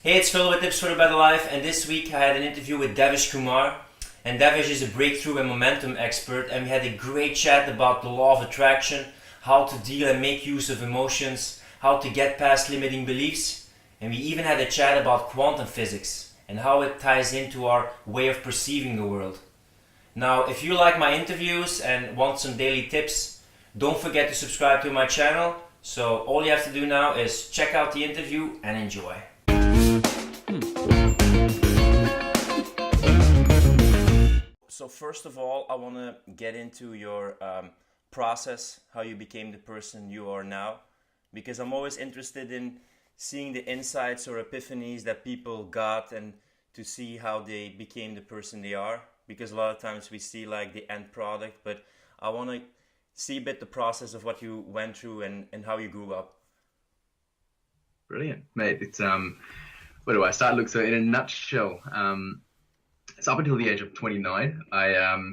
Hey, it's Phil with Tips for a Better Life, and this week I had an interview with Devesh Kumar. And Devesh is a breakthrough and momentum expert, and we had a great chat about the law of attraction, how to deal and make use of emotions, how to get past limiting beliefs, and we even had a chat about quantum physics and how it ties into our way of perceiving the world. Now, if you like my interviews and want some daily tips, don't forget to subscribe to my channel. So all you have to do now is check out the interview and enjoy. So first of all, I want to get into your process, how you became the person you are now, because I'm always interested in seeing the insights or epiphanies that people got and to see how they became the person they are, because a lot of times we see like the end product, but I want to see a bit the process of what you went through and how you grew up. Brilliant, mate. It's where do I start? Look, so in a nutshell, so up until the age of 29, I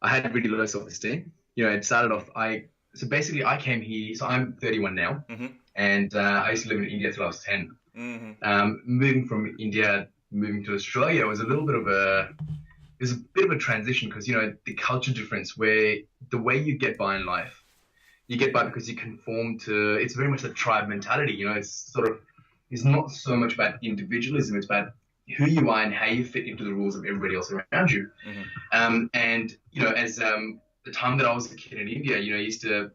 had really low self-esteem. It started off. I came here. So I'm 31 now, Mm-hmm. and I used to live in India till I was 10. Mm-hmm. Moving from India, moving to Australia was a little bit of a it was a bit of a transition because the culture difference where the way you get by in life, you get by because you conform to. It's very much a tribe mentality. It's not so much about individualism. It's about who you are and how you fit into the rules of everybody else around you. Mm-hmm. And as the time that I was a kid in India, I used to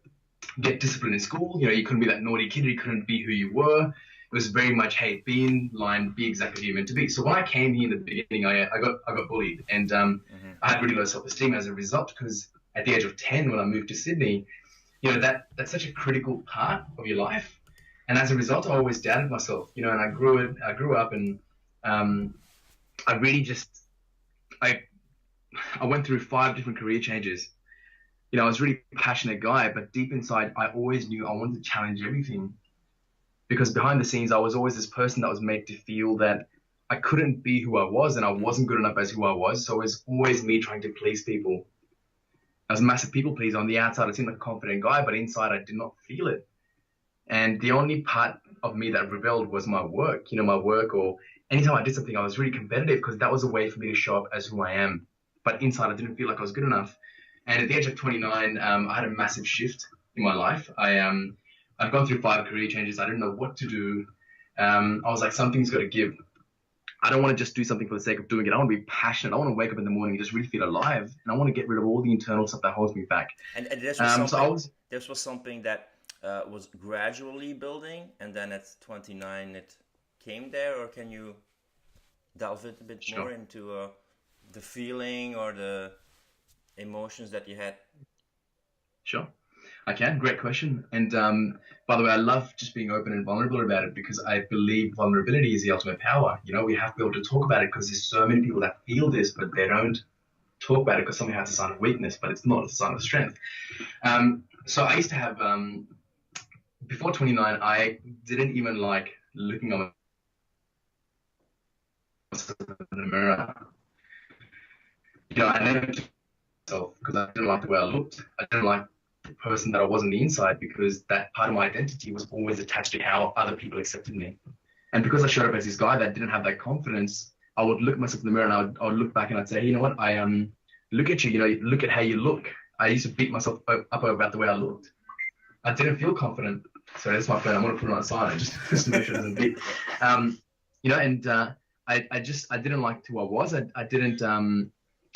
get disciplined in school. You couldn't be that naughty kid. You couldn't be who you were. It was very much, hey, be in line, be exactly who you're meant to be. So when I came here in the beginning, I got bullied, and Mm-hmm. I had really low self-esteem as a result. Because at the age of 10, when I moved to Sydney, that's such a critical part of your life, and as a result, I always doubted myself. And I grew up, and um, I really just I I went through 5 different career changes. I was a really passionate guy, but deep inside, I always knew I wanted to challenge everything because behind the scenes, I was always this person that was made to feel that I couldn't be who I was and I wasn't good enough as who I was. So it was always me trying to please people. I was a massive people pleaser. On the outside, I seemed like a confident guy, but inside, I did not feel it. And the only part of me that rebelled was my work, my work, or anytime I did something, I was really competitive because that was a way for me to show up as who I am. But inside, I didn't feel like I was good enough. And at the age of 29, I had a massive shift in my life. I've gone through 5 career changes. I didn't know what to do. I was like, something's got to give. I don't want to just do something for the sake of doing it. I want to be passionate. I want to wake up in the morning and just really feel alive. And I want to get rid of all the internal stuff that holds me back. And this was Um, so I something. was, This was something that was gradually building, and then at 29 it came there. Or can you delve it a bit more sure. into the feeling or the emotions that you had? Sure, I can. Great question. And by the way, I love just being open and vulnerable about it because I believe vulnerability is the ultimate power. We have to be able to talk about it because there's so many people that feel this, but they don't talk about it because somehow it's a sign of weakness, but it's not. It's a sign of strength. So I used to have, before 29, I didn't even like looking at myself in the mirror. I never took myself because I didn't like the way I looked. I didn't like the person that I was on the inside because that part of my identity was always attached to how other people accepted me. And because I showed up as this guy that didn't have that confidence, I would look at myself in the mirror and I would look back and I'd say, hey, you know what? Look at you. Look at how you look. I used to beat myself up about the way I looked. I didn't feel confident. So that's my phone. I'm gonna put it on silent just to make sure it doesn't beep. Um, and I didn't like who I was. I didn't.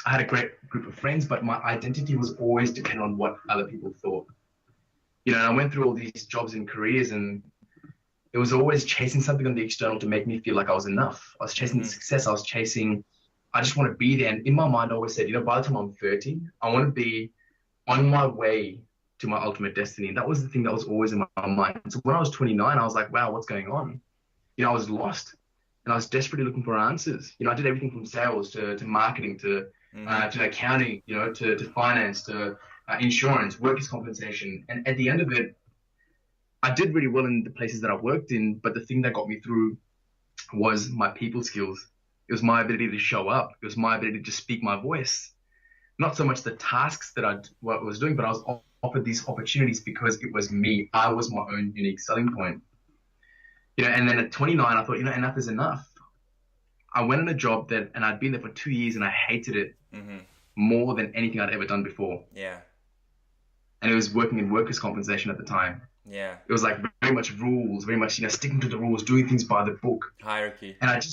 I had a great group of friends, but my identity was always dependent on what other people thought. And I went through all these jobs and careers, and it was always chasing something on the external to make me feel like I was enough. I was chasing Mm-hmm. success. I just want to be there. And in my mind, I always said, by the time I'm 30, I want to be on my way to my ultimate destiny. And that was the thing that was always in my mind. So when I was 29, I was like, wow, what's going on? I was lost and I was desperately looking for answers. I did everything from sales to marketing Mm-hmm. to accounting, to finance, to insurance, workers' compensation. And at the end of it, I did really well in the places that I worked in. But the thing that got me through was my people skills. It was my ability to show up. It was my ability to speak my voice. Not so much the tasks that what I was doing, but I was offered these opportunities because it was me. I was my own unique selling point. And then at 29, I thought, enough is enough. I went on a job and I'd been there for 2 years and I hated it Mm-hmm. more than anything I'd ever done before. Yeah. And it was working in workers' compensation at the time. Yeah. It was like very much rules, very much, sticking to the rules, doing things by the book. Hierarchy. And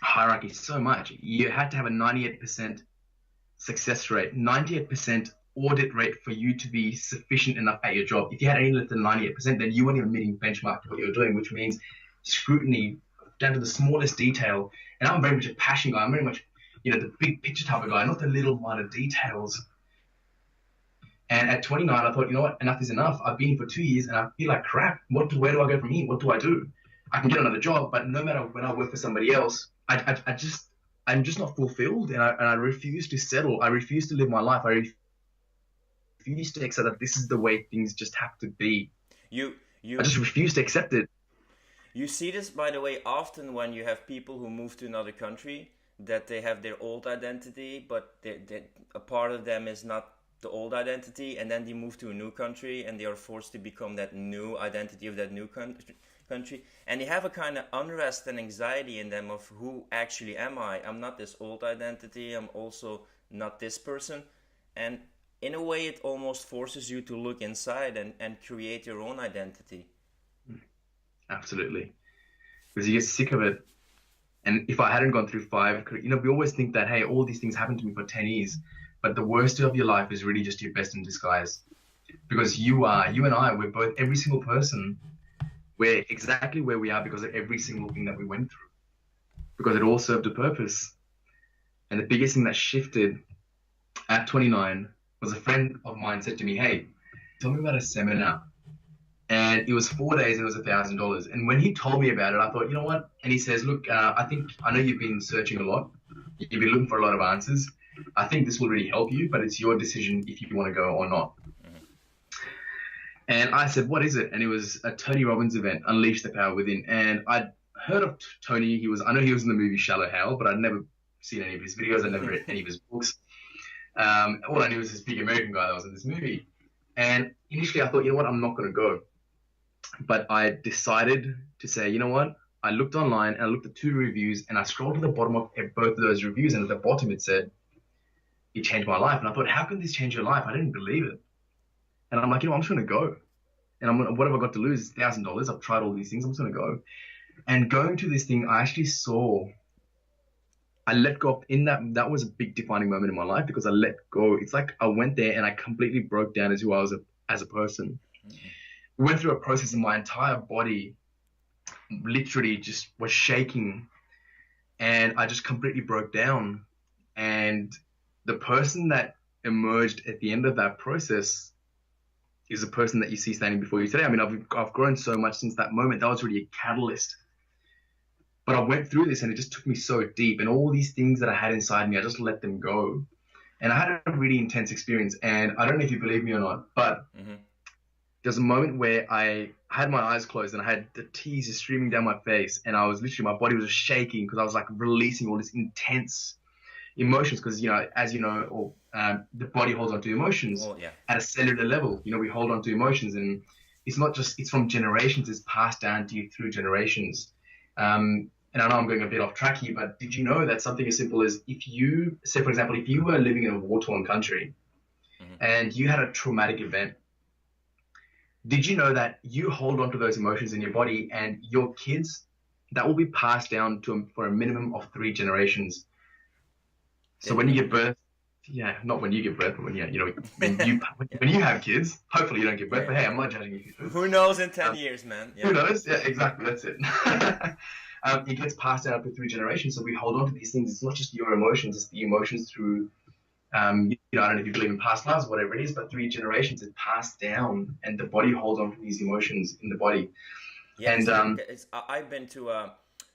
hierarchy so much. You had to have a 98% success rate, 98% audit rate for you to be sufficient enough at your job. If you had any less than 98%, then you weren't even meeting benchmark to what you were doing, which means scrutiny down to the smallest detail. And I'm very much a passion guy. I'm very much, the big picture type of guy, not the little minor details. And at 29, I thought, you know what, enough is enough. I've been here for 2 years and I feel like crap. Where do I go from here? What do I do? I can get another job, but no matter when I work for somebody else, I'm just not fulfilled, and I refuse to settle. I refuse to live my life. I refuse to accept that this is the way things just have to be. You I just refuse to accept it. You see this, by the way, often when you have people who move to another country, that they have their old identity, but a part of them is not the old identity, and then they move to a new country and they are forced to become that new identity of that new country, and they have a kind of unrest and anxiety in them of who actually am I? I'm not this old identity, I'm also not this person. And in a way it almost forces you to look inside and create your own identity. Absolutely. Because you get sick of it. And if I hadn't gone through five, we always think that, hey, all these things happened to me for 10 years. But the worst of your life is really just your best in disguise. Because you and I, we're both, every single person, we're exactly where we are because of every single thing that we went through. Because it all served a purpose. And the biggest thing that shifted at 29 was a friend of mine said to me, hey, tell me about a seminar. And it was 4 days and it was $1,000. And when he told me about it, I thought, you know what? And he says, look, I know you've been searching a lot. You've been looking for a lot of answers. I think this will really help you, but it's your decision if you want to go or not. Mm-hmm. And I said, what is it? And it was a Tony Robbins event, Unleash the Power Within. And I'd heard of Tony. I know he was in the movie Shallow Hal, but I'd never seen any of his videos. I'd never read any of his books. All I knew was this big American guy that was in this movie. And initially I thought, you know what? I'm not going to go. But I decided to say, you know what? I looked online and I looked at 2 reviews and I scrolled to the bottom of both of those reviews, and at the bottom it said, it changed my life. And I thought, how can this change your life? I didn't believe it. And I'm like, I'm just going to go. And what have I got to lose? It's $1,000. I've tried all these things. I'm just going to go. And going to this thing, I actually I let go of, that was a big defining moment in my life because I let go. It's like I went there and I completely broke down as who I was as a person. Mm-hmm. We went through a process and my entire body literally just was shaking, and I just completely broke down. And the person that emerged at the end of that process is the person that you see standing before you today. I mean, I've grown so much since that moment. That was really a catalyst. But I went through this and it just took me so deep, and all these things that I had inside me, I just let them go. And I had a really intense experience, and I don't know if you believe me or not, but mm-hmm. There's a moment where I had my eyes closed and I had the tears just streaming down my face, and I was literally, my body was just shaking because I was like releasing all this intense emotions, because as you know, or the body holds on to emotions at a cellular level. We hold on to emotions, and it's not just, it's from generations, it's passed down to you through generations. And I know I'm going a bit off track here, but did you know that something as simple as, if you say, for example, if you were living in a war-torn country, mm-hmm. and you had a traumatic event, did you know that you hold on to those emotions in your body, and your kids, that will be passed down for a minimum of 3 generations. So when you give birth, not when you give birth, but when you have kids, hopefully you don't give birth. But hey, I'm not judging you. Who knows in 10 years, man? Yeah. Who knows? Yeah, exactly. That's it. It gets passed down for 3 generations. So we hold on to these things. It's not just your emotions; it's the emotions through. I don't know if you believe in past lives, whatever it is, but 3 generations is passed down, and the body holds on to these emotions in the body. Yeah, I've been to a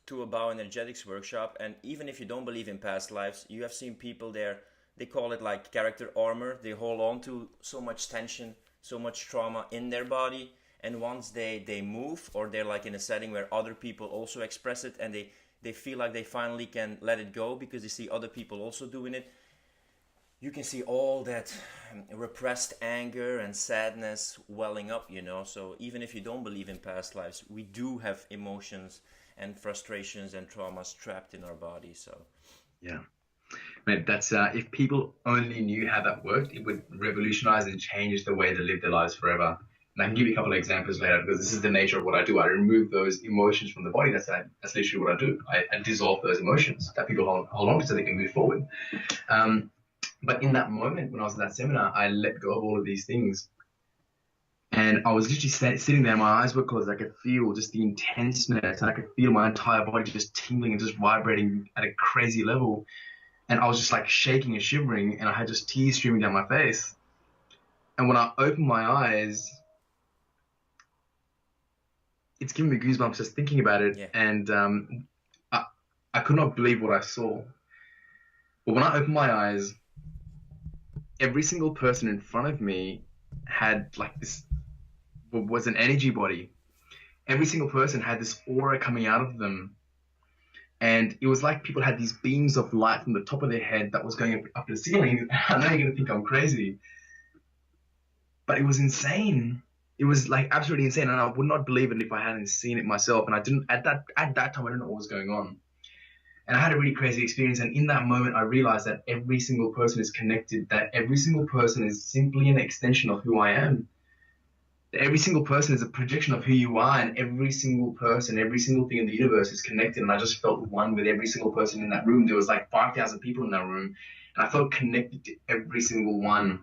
bioenergetics workshop, and even if you don't believe in past lives, you have seen people there. They call it like character armor. They hold on to so much tension, so much trauma in their body, and once they move, or they're like in a setting where other people also express it, and they feel like they finally can let it go because they see other people also doing it. you can see all that repressed anger and sadness welling up, you know. So even if you don't believe in past lives, we do have emotions and frustrations and traumas trapped in our body. So Yeah. Man, that's if people only knew how that worked, it would revolutionize and change the way they live their lives forever. And I can give you a couple of examples later because this is the nature of what I do. I remove those emotions from the body. That's literally what I do. I dissolve those emotions that people hold on to so they can move forward. Um, but in that moment when I was at that seminar, I let go of all of these things. And I was literally sitting there, my eyes were closed. I could feel just the intenseness, and I could feel my entire body just tingling and just vibrating at a crazy level. And I was just like shaking and shivering, and I had just tears streaming down my face. And when I opened my eyes, it's giving me goosebumps just thinking about it. yeah, And I, I could not believe what I saw. But when I opened my eyes, every single person in front of me had like this, was an energy body. Every single person had this aura coming out of them. And it was like people had these beams of light from the top of their head that was going up to the ceiling. I know you're going to think I'm crazy, but it was insane. It was like absolutely insane, and I would not believe it if I hadn't seen it myself. And I didn't at that time. I didn't know what was going on, and I had a really crazy experience. And in that moment, I realized that every single person is connected. That every single person is simply an extension of who I am. That every single person is a projection of who you are, and every single person, every single thing in the universe is connected. And I just felt one with every single person in that room. There was like 5,000 people in that room, and I felt connected to every single one.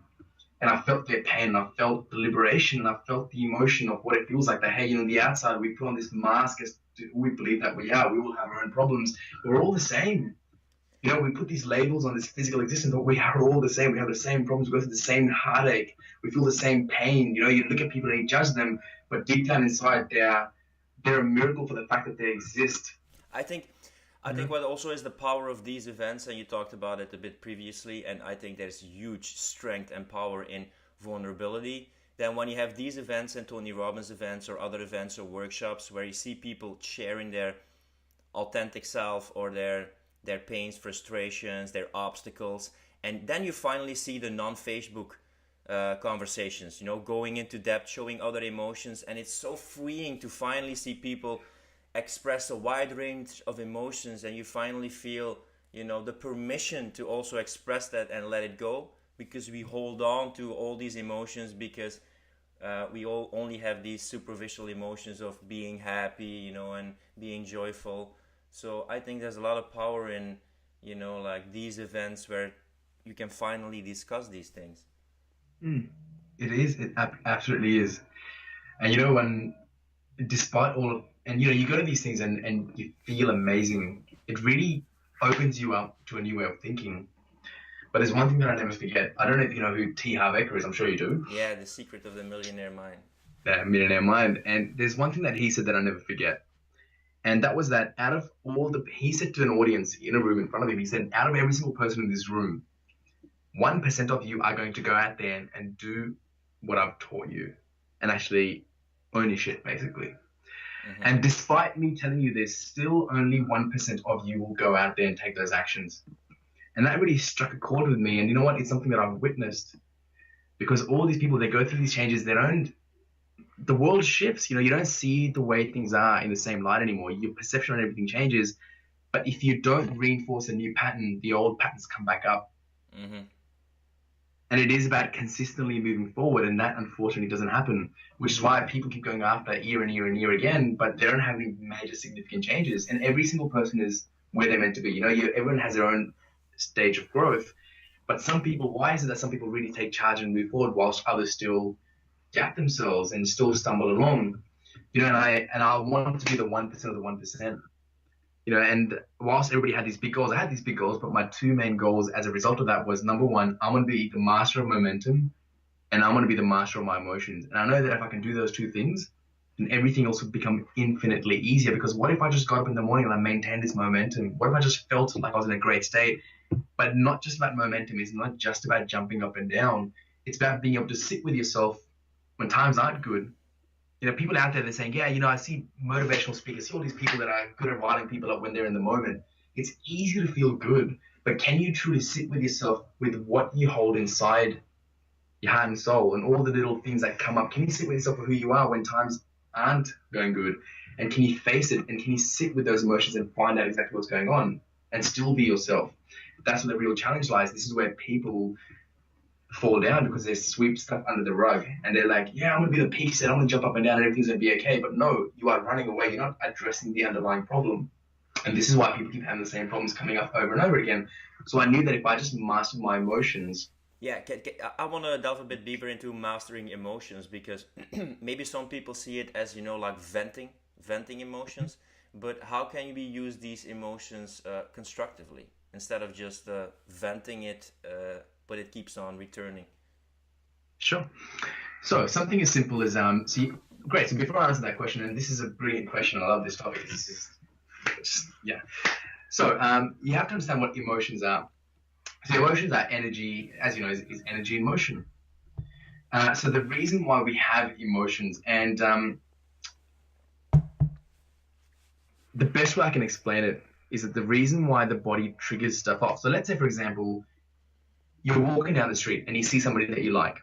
And I felt their pain, and I felt the liberation, and I felt the emotion of what it feels like that, hey, you know, on the outside, we put on this mask as to who we believe that we are. We all have our own problems. We're all the same. You know, we put these labels on this physical existence, but we are all the same. We have the same problems. We go through the same heartache. We feel the same pain. You know, you look at people and you judge them, but deep down inside, they're a miracle for the fact that they exist. I think I You think know? what also is the power of these events, and you talked about it a bit previously, and I think there's huge strength and power in vulnerability. Then when you have these events and Tony Robbins events or other events or workshops where you see people sharing their authentic self or their pains, frustrations, their obstacles, and then you finally see the non-Facebook conversations, you know, going into depth, showing other emotions, and it's so freeing to finally see people express a wide range of emotions, and you finally feel, you know, the permission to also express that and let it go, because we hold on to all these emotions because we all only have these superficial emotions of being happy, you know, and being joyful. So I think there's a lot of power in, you know, like these events where you can finally discuss these things. Mm. It is. It absolutely is. And you know, when despite all of, and you know, you go to these things and you feel amazing, it really opens you up to a new way of thinking. But there's one thing that I never forget. I don't know if you know who T. Harv Eker is. I'm sure you do. Yeah, the secret of the millionaire mind. That millionaire mind. And there's one thing that he said that I never forget. And that was that out of all the, he said to an audience in a room in front of him, he said, out of every single person in this room, 1% of you are going to go out there and do what I've taught you and actually own your shit, basically. Mm-hmm. And despite me telling you this, still only 1% of you will go out there and take those actions. And that really struck a chord with me. And you know what? It's something that I've witnessed because all these people, they go through these changes, they don't, the world shifts. You know, you don't see the way things are in the same light anymore. Your perception on everything changes. But if you don't reinforce a new pattern, the old patterns come back up. Mm-hmm. And it is about consistently moving forward, and that unfortunately doesn't happen, which is why people keep going after year and year and year again, but they don't have any major significant changes. And every single person is where they're meant to be. You know, everyone has their own stage of growth, but some people, why is it that some people really take charge and move forward whilst others still doubt themselves and still stumble along? You know, and I want to be the 1% of the 1%. You know, and whilst everybody had these big goals, I had these big goals, but my two main goals as a result of that was number one, I'm going to be the master of momentum and I'm going to be the master of my emotions. And I know that if I can do those two things, then everything else would become infinitely easier. Because what if I just got up in the morning and I maintained this momentum? What if I just felt like I was in a great state? But not just about momentum. It's not just about jumping up and down. It's about being able to sit with yourself when times aren't good. You know, people out there, they're saying, yeah, you know, I see motivational speakers, see all these people that are good at riling people up when they're in the moment. It's easy to feel good, But can you truly sit with yourself with what you hold inside your heart and soul and all the little things that come up? Can you sit with yourself with who you are when times aren't going good? And can you face it? And can you sit with those emotions and find out exactly what's going on and still be yourself? That's where the real challenge lies. This is where people fall down because they sweep stuff under the rug and they're like, yeah, I'm gonna be the peak set, I'm gonna jump up and down and everything's gonna be okay. But no, you are running away, you're not addressing the underlying problem. And this is why people keep having the same problems coming up over and over again. So I knew that if I just mastered my emotions. Yeah, I want to delve a bit deeper into mastering emotions because maybe some people see it as, like venting emotions. But how can you use these emotions constructively instead of just venting it, but it keeps on returning? Sure. So something as simple as see, great. So before I answer that question, and this is a brilliant question, I love this topic. This is just, yeah. So you have to understand what emotions are. So emotions are energy, as you know, is energy in motion. So the reason why we have emotions, and the best way I can explain it is that the reason why the body triggers stuff off. So let's say, for example, you're walking down the street and you see somebody that you like.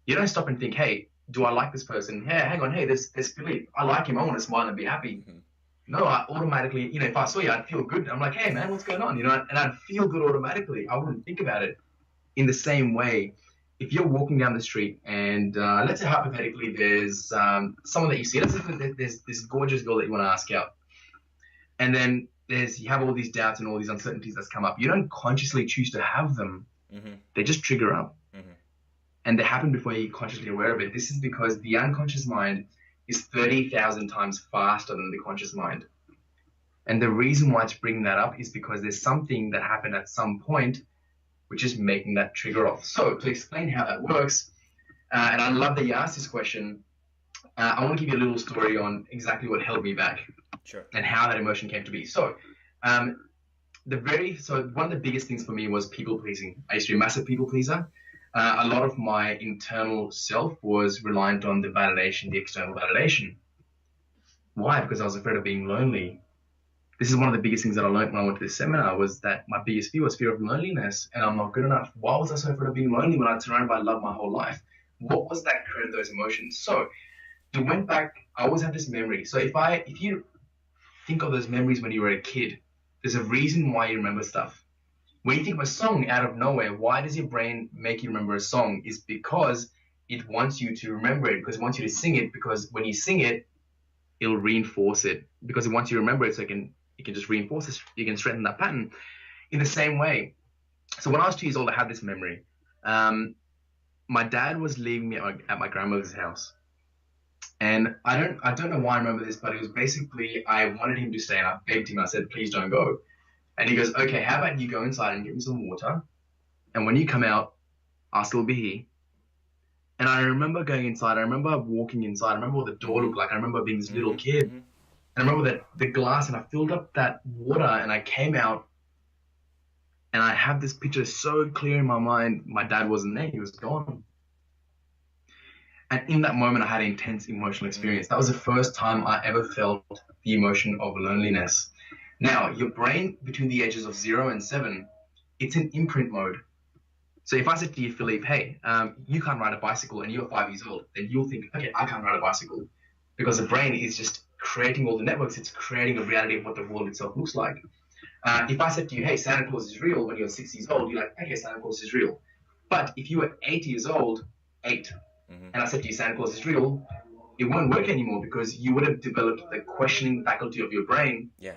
You don't stop and think, hey, do I like this person? Hey, hang on, hey, there's Philippe. I like him. I want to smile and be happy. Mm-hmm. No, I automatically, if I saw you, I'd feel good. I'm like, hey, man, what's going on? And I'd feel good automatically. I wouldn't think about it. In the same way, if you're walking down the street and let's say hypothetically there's someone that you see, let's say there's this gorgeous girl that you want to ask out. And then you have all these doubts and all these uncertainties that's come up. You don't consciously choose to have them. Mm-hmm. They just trigger up. Mm-hmm. And they happen before you're consciously aware of it. This is because the unconscious mind is 30,000 times faster than the conscious mind. And the reason why it's bringing that up is because there's something that happened at some point which is making that trigger off. So to explain how that works, and I love that you asked this question, I want to give you a little story on exactly what held me back. Sure. And how that emotion came to be. So one of the biggest things for me was people pleasing. I used to be a massive people pleaser. A lot of my internal self was reliant on the validation, the external validation. Why? Because I was afraid of being lonely. This is one of the biggest things that I learned when I went to this seminar was that my biggest fear was fear of loneliness, and I'm not good enough. Why was I so afraid of being lonely when I was surrounded by love my whole life? What was that created those emotions? So it went back. I always have this memory. So if you think of those memories when you were a kid, there's a reason why you remember stuff. When you think of a song out of nowhere, why does your brain make you remember a song? Is because it wants you to remember it, because it wants you to sing it, because when you sing it, it'll reinforce it, because it wants you to remember it so it can just reinforce it, you can strengthen that pattern. In the same way, so when I was 2 years old, I had this memory. My dad was leaving me at my grandmother's house. And I don't know why I remember this, but it was basically I wanted him to stay, and I begged him. I said, please don't go. And he goes, okay, how about you go inside and get me some water, and when you come out, I'll still be here. And I remember going inside. I remember walking inside. I remember what the door looked like. I remember being this little kid. Mm-hmm. And I remember that the glass, and I filled up that water, and I came out, and I have this picture so clear in my mind. My dad wasn't there. He was gone. And in that moment, I had an intense emotional experience. That was the first time I ever felt the emotion of loneliness. Now, your brain between the ages of 0 and 7, it's in imprint mode. So if I said to you, Philippe, hey, you can't ride a bicycle and you're 5 years old, then you'll think, okay, I can't ride a bicycle. Because the brain is just creating all the networks. It's creating a reality of what the world itself looks like. If I said to you, hey, Santa Claus is real when you're 6 years old, you're like, okay, Santa Claus is real. But if you were 8 years old, 8, and I said to you, Santa Claus is real, it won't work anymore because you would have developed the questioning faculty of your brain. Yeah.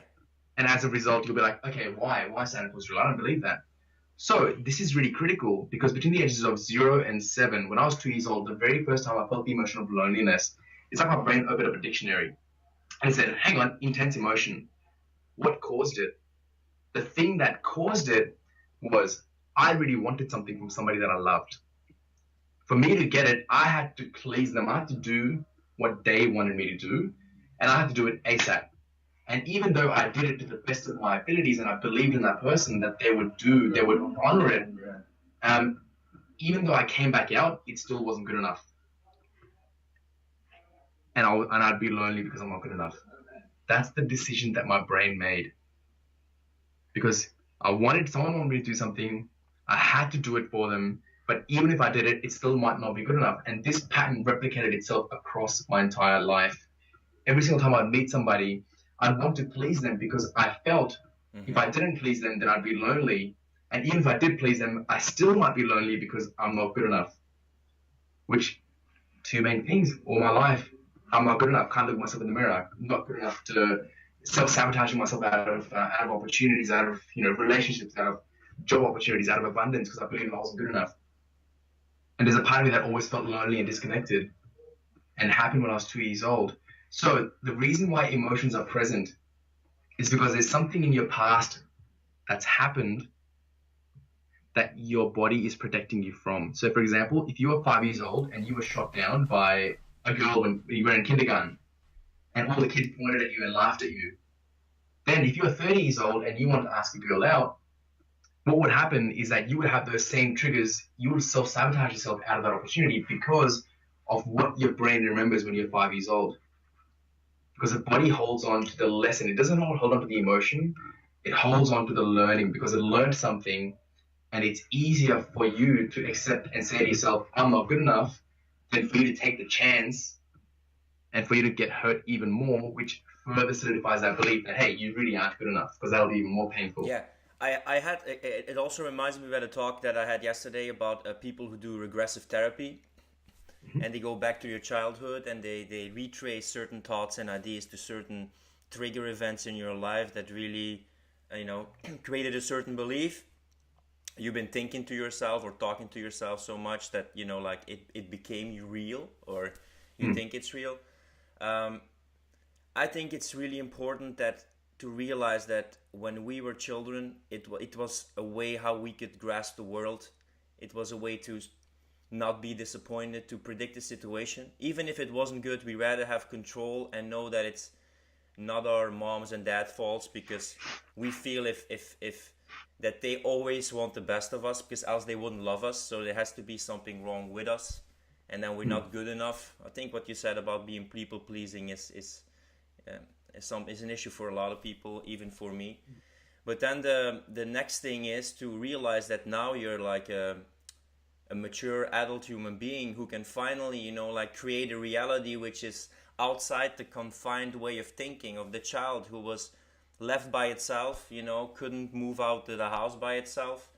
And as a result, you'll be like, okay, why? Why Santa Claus is real? I don't believe that. So this is really critical because between the ages of 0 and 7, when I was 2 years old, the very first time I felt the emotion of loneliness, it's like my brain opened up a dictionary and it said, hang on, intense emotion. What caused it? The thing that caused it was I really wanted something from somebody that I loved. For me to get it, I had to please them. I had to do what they wanted me to do, and I had to do it ASAP. And even though I did it to the best of my abilities and I believed in that person that they would honor it, even though I came back out, it still wasn't good enough. And I'd be lonely because I'm not good enough. That's the decision that my brain made. Because Someone wanted me to do something. I had to do it for them. But even if I did it, it still might not be good enough. And this pattern replicated itself across my entire life. Every single time I'd meet somebody, I'd want to please them because I felt if I didn't please them, then I'd be lonely. And even if I did please them, I still might be lonely because I'm not good enough. Which, two main things all my life. I'm not good enough. Can't look myself in the mirror. I'm not good enough to self-sabotaging myself out of opportunities, out of relationships, out of job opportunities, out of abundance because I believe I wasn't good enough. And there's a part of me that always felt lonely and disconnected, and it happened when I was 2 years old. So the reason why emotions are present is because there's something in your past that's happened that your body is protecting you from. So, for example, if you were 5 years old and you were shot down by a girl when you were in kindergarten, and all the kids pointed at you and laughed at you, then if you were 30 years old and you want to ask a girl out, what would happen is that you would have those same triggers. You would self-sabotage yourself out of that opportunity because of what your brain remembers when you're 5 years old. Because the body holds on to the lesson. It doesn't hold on to the emotion. It holds on to the learning because it learned something, and it's easier for you to accept and say to yourself, I'm not good enough, than for you to take the chance and for you to get hurt even more, which further solidifies that belief that, hey, you really aren't good enough, because that'll be even more painful. Yeah, I had it also reminds me of a talk that I had yesterday about people who do regressive therapy, and they go back to your childhood and they retrace certain thoughts and ideas to certain trigger events in your life that really, created a certain belief. You've been thinking to yourself or talking to yourself so much that, like it became real, or you think it's real. I think it's really important that to realize that when we were children, it was a way how we could grasp the world. It was a way to not be disappointed, to predict the situation. Even if it wasn't good, we rather have control and know that it's not our moms and dad faults, because we feel if that they always want the best of us, because else they wouldn't love us. So there has to be something wrong with us, and then we're not good enough. I think what you said about being people pleasing is an issue for a lot of people, even for me. But then the next thing is to realize that now you're like a mature adult human being who can finally, create a reality which is outside the confined way of thinking of the child who was left by itself, couldn't move out to the house by itself,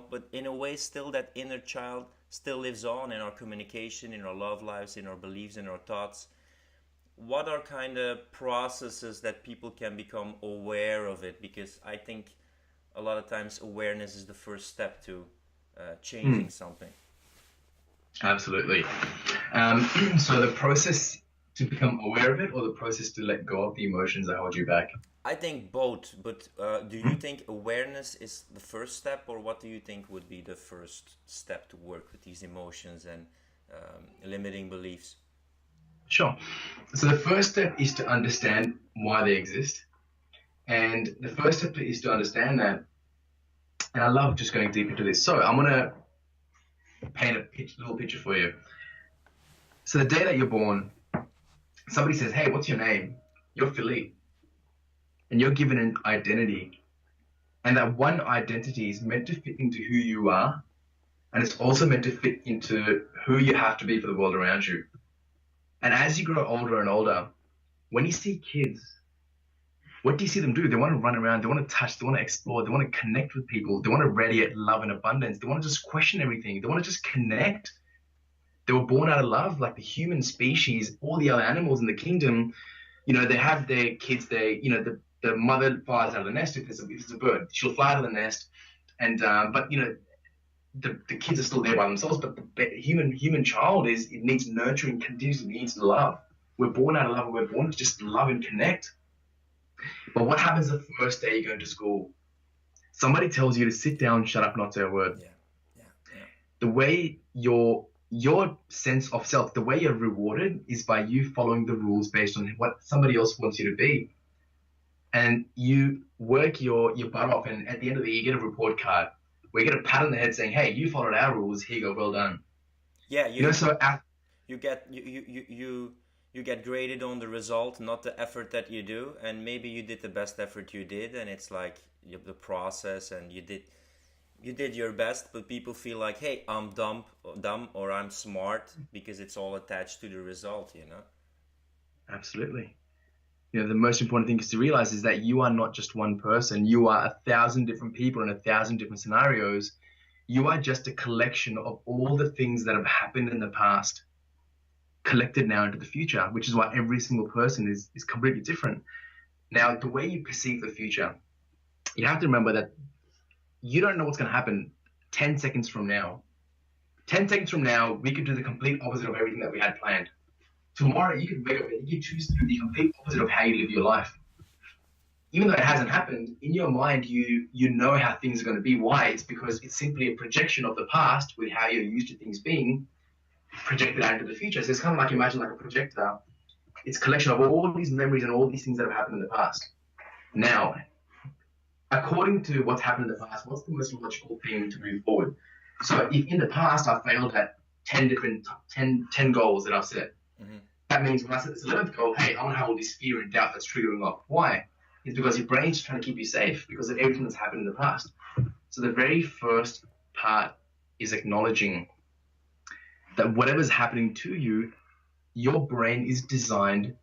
but in a way still that inner child still lives on in our communication, in our love lives, in our beliefs, in our thoughts. What are kind of processes that people can become aware of it? Because I think a lot of times awareness is the first step to changing something. Absolutely. So the process to become aware of it, or the process to let go of the emotions that hold you back? I think both, but do you think awareness is the first step, or what do you think would be the first step to work with these emotions and limiting beliefs? Sure. So the first step is to understand why they exist. And the first step is to understand that, and I love just going deep into this. So I'm going to paint a little picture for you. So the day that you're born, somebody says, hey, what's your name? You're Philippe. And you're given an identity. And that one identity is meant to fit into who you are. And it's also meant to fit into who you have to be for the world around you. And as you grow older and older, when you see kids, what do you see them do? They want to run around, they want to touch, they want to explore, they want to connect with people, they want to radiate love and abundance, they want to just question everything, they want to just connect. They were born out of love, like the human species, all the other animals in the kingdom, they have their kids, the mother flies out of the nest. If it's a bird, she'll fly out of the nest, and but the kids are still there by themselves. But the human child it needs nurturing, continuously needs love. We're born out of love, and we're born to just love and connect. But what happens the first day you go to school? Somebody tells you to sit down, shut up, not say a word. Yeah. The way your sense of self, the way you're rewarded is by you following the rules based on what somebody else wants you to be. And you work your butt off, and at the end of the year, you get a report card where you get a pat on the head saying, hey, you followed our rules, here you go, well done. Yeah, So you get you get graded on the result, not the effort that you do. And maybe you did the best effort you did, and it's like the process, and you did your best, but people feel like, hey, I'm dumb, or I'm smart because it's all attached to the result. Absolutely. The most important thing is to realize is that you are not just one person. You are 1,000 different people in 1,000 different scenarios. You are just a collection of all the things that have happened in the past, collected now into the future, which is why every single person is completely different. Now, the way you perceive the future, you have to remember that you don't know what's going to happen 10 seconds from now. 10 seconds from now, we could do the complete opposite of everything that we had planned. Tomorrow, you could wake up and you could choose to do the complete opposite of how you live your life. Even though it hasn't happened, in your mind, you know how things are going to be. Why? It's because it's simply a projection of the past with how you're used to things being projected out into the future. So it's kind of like, imagine like a projector. It's a collection of all these memories and all these things that have happened in the past. Now, according to what's happened in the past, what's the most logical thing to move forward? So if in the past I failed at 10 goals that I've set, that means when I set this 11th goal, hey, I want to have all this fear and doubt that's triggering off. Why? It's because your brain's trying to keep you safe because of everything that's happened in the past. So the very first part is acknowledging that whatever's happening to you, your brain is designed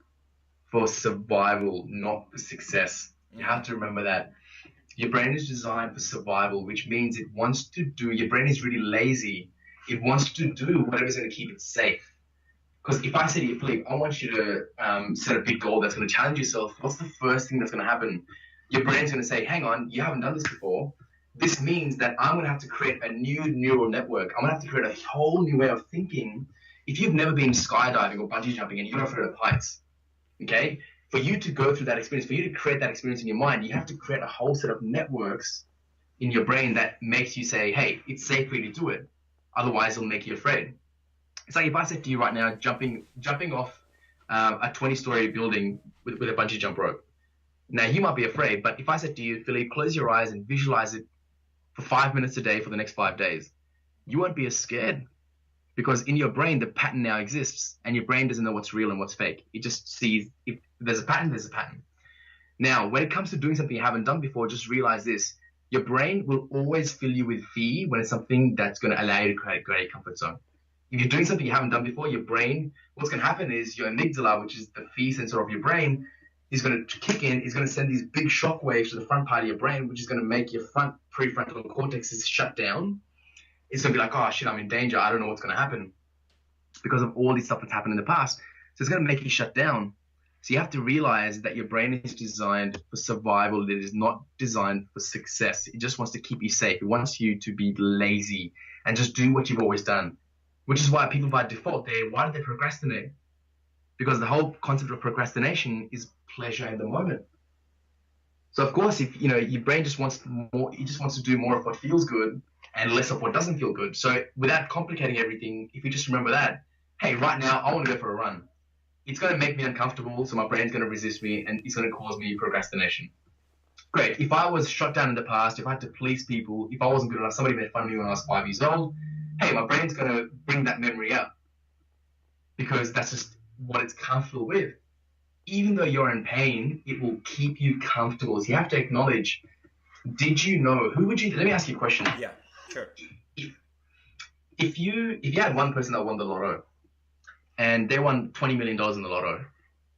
for survival, not for success. You have to remember that. Your brain is designed for survival, which means it wants to do, your brain is really lazy. It wants to do whatever's going to keep it safe. Because if I say to you, Philippe, I want you to set a big goal that's going to challenge yourself, what's the first thing that's going to happen? Your brain's going to say, hang on, you haven't done this before. This means that I'm going to have to create a new neural network. I'm going to have to create a whole new way of thinking. If you've never been skydiving or bungee jumping and you're not afraid of heights, okay, for you to go through that experience, for you to create that experience in your mind, you have to create a whole set of networks in your brain that makes you say, hey, it's safe for you to do it. Otherwise, it'll make you afraid. It's like if I said to you right now, jumping off a 20-story building with a bungee jump rope. Now, you might be afraid, but if I said to you, Philippe, close your eyes and visualize it for 5 minutes a day for the next 5 days, you won't be as scared because in your brain, the pattern now exists and your brain doesn't know what's real and what's fake. It just sees if there's a pattern, there's a pattern. Now, when it comes to doing something you haven't done before, just realize this. Your brain will always fill you with fear when it's something that's going to allow you to create a great comfort zone. If you're doing something you haven't done before, your brain, what's going to happen is your amygdala, which is the fear sensor of your brain, is going to kick in, is going to send these big shock waves to the front part of your brain, which is going to make your front prefrontal cortex shut down. It's going to be like, oh, shit, I'm in danger. I don't know what's going to happen because of all this stuff that's happened in the past. So it's going to make you shut down. So you have to realize that your brain is designed for survival. It is not designed for success. It just wants to keep you safe. It wants you to be lazy and just do what you've always done. Which is why people by default, why do they procrastinate? Because the whole concept of procrastination is pleasure in the moment. So of course, if your brain just wants more, it just wants to do more of what feels good and less of what doesn't feel good. So without complicating everything, if you just remember that, hey, right now I want to go for a run. It's going to make me uncomfortable, so my brain's going to resist me and it's going to cause me procrastination. Great. If I was shut down in the past, if I had to please people, if I wasn't good enough, somebody made fun of me when I was 5 years old, hey, my brain's going to bring that memory up because that's just what it's comfortable with. Even though you're in pain, it will keep you comfortable. So you have to acknowledge, did you know, let me ask you a question. Yeah, sure. If you had one person that won the lotto and they won $20 million in the lotto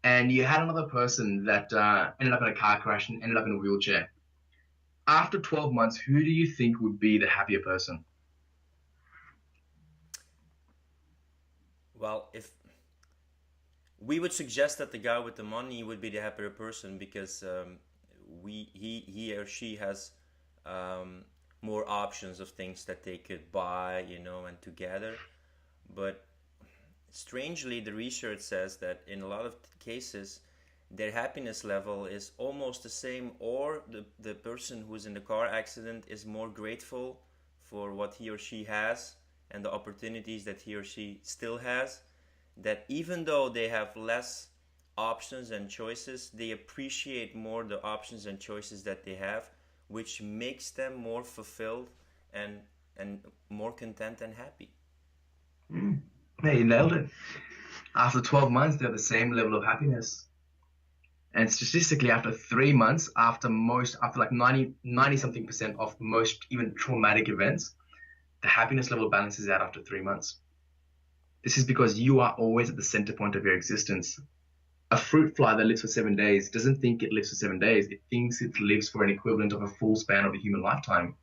and you had another person that ended up in a car crash and ended up in a wheelchair, after 12 months, who do you think would be the happier person? Well, if we would suggest that the guy with the money would be the happier person because he or she has more options of things that they could buy, and together. But strangely, the research says that in a lot of cases, their happiness level is almost the same, or the person who's in the car accident is more grateful for what he or she has and the opportunities that he or she still has, that even though they have less options and choices, they appreciate more the options and choices that they have, which makes them more fulfilled and more content and happy. Yeah, you nailed it. After 12 months, they have the same level of happiness. And statistically, after 3 months, after like 90 something percent of most even traumatic events, the happiness level balances out after 3 months. This is because you are always at the center point of your existence. A fruit fly that lives for 7 days doesn't think it lives for 7 days. It thinks it lives for an equivalent of a full span of a human lifetime.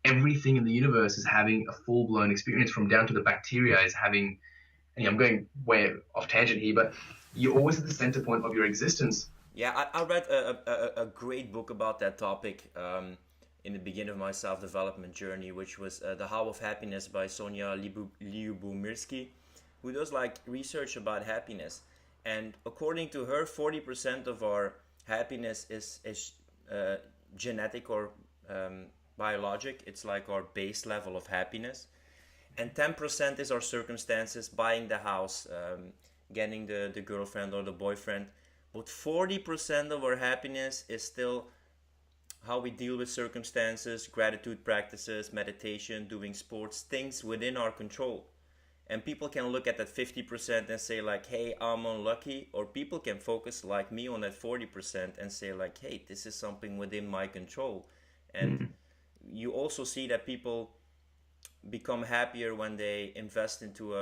Everything in the universe is having a full blown experience, from down to the bacteria is having, and I'm going way off tangent here, but you're always at the center point of your existence. Yeah, I read a great book about that topic in the beginning of my self development journey, which was The How of Happiness by Sonia Lyubomirsky, who does like research about happiness. And according to her, 40% of our happiness is genetic or biologic. It's like our base level of happiness. And 10% is our circumstances, buying the house, getting the girlfriend or the boyfriend. But 40% of our happiness is still how we deal with circumstances, gratitude practices, meditation, doing sports, things within our control. And people can look at that 50% and say like, hey, I'm unlucky. Or people can focus like me on that 40% and say like, hey, this is something within my control. And you also see that people become happier when they invest into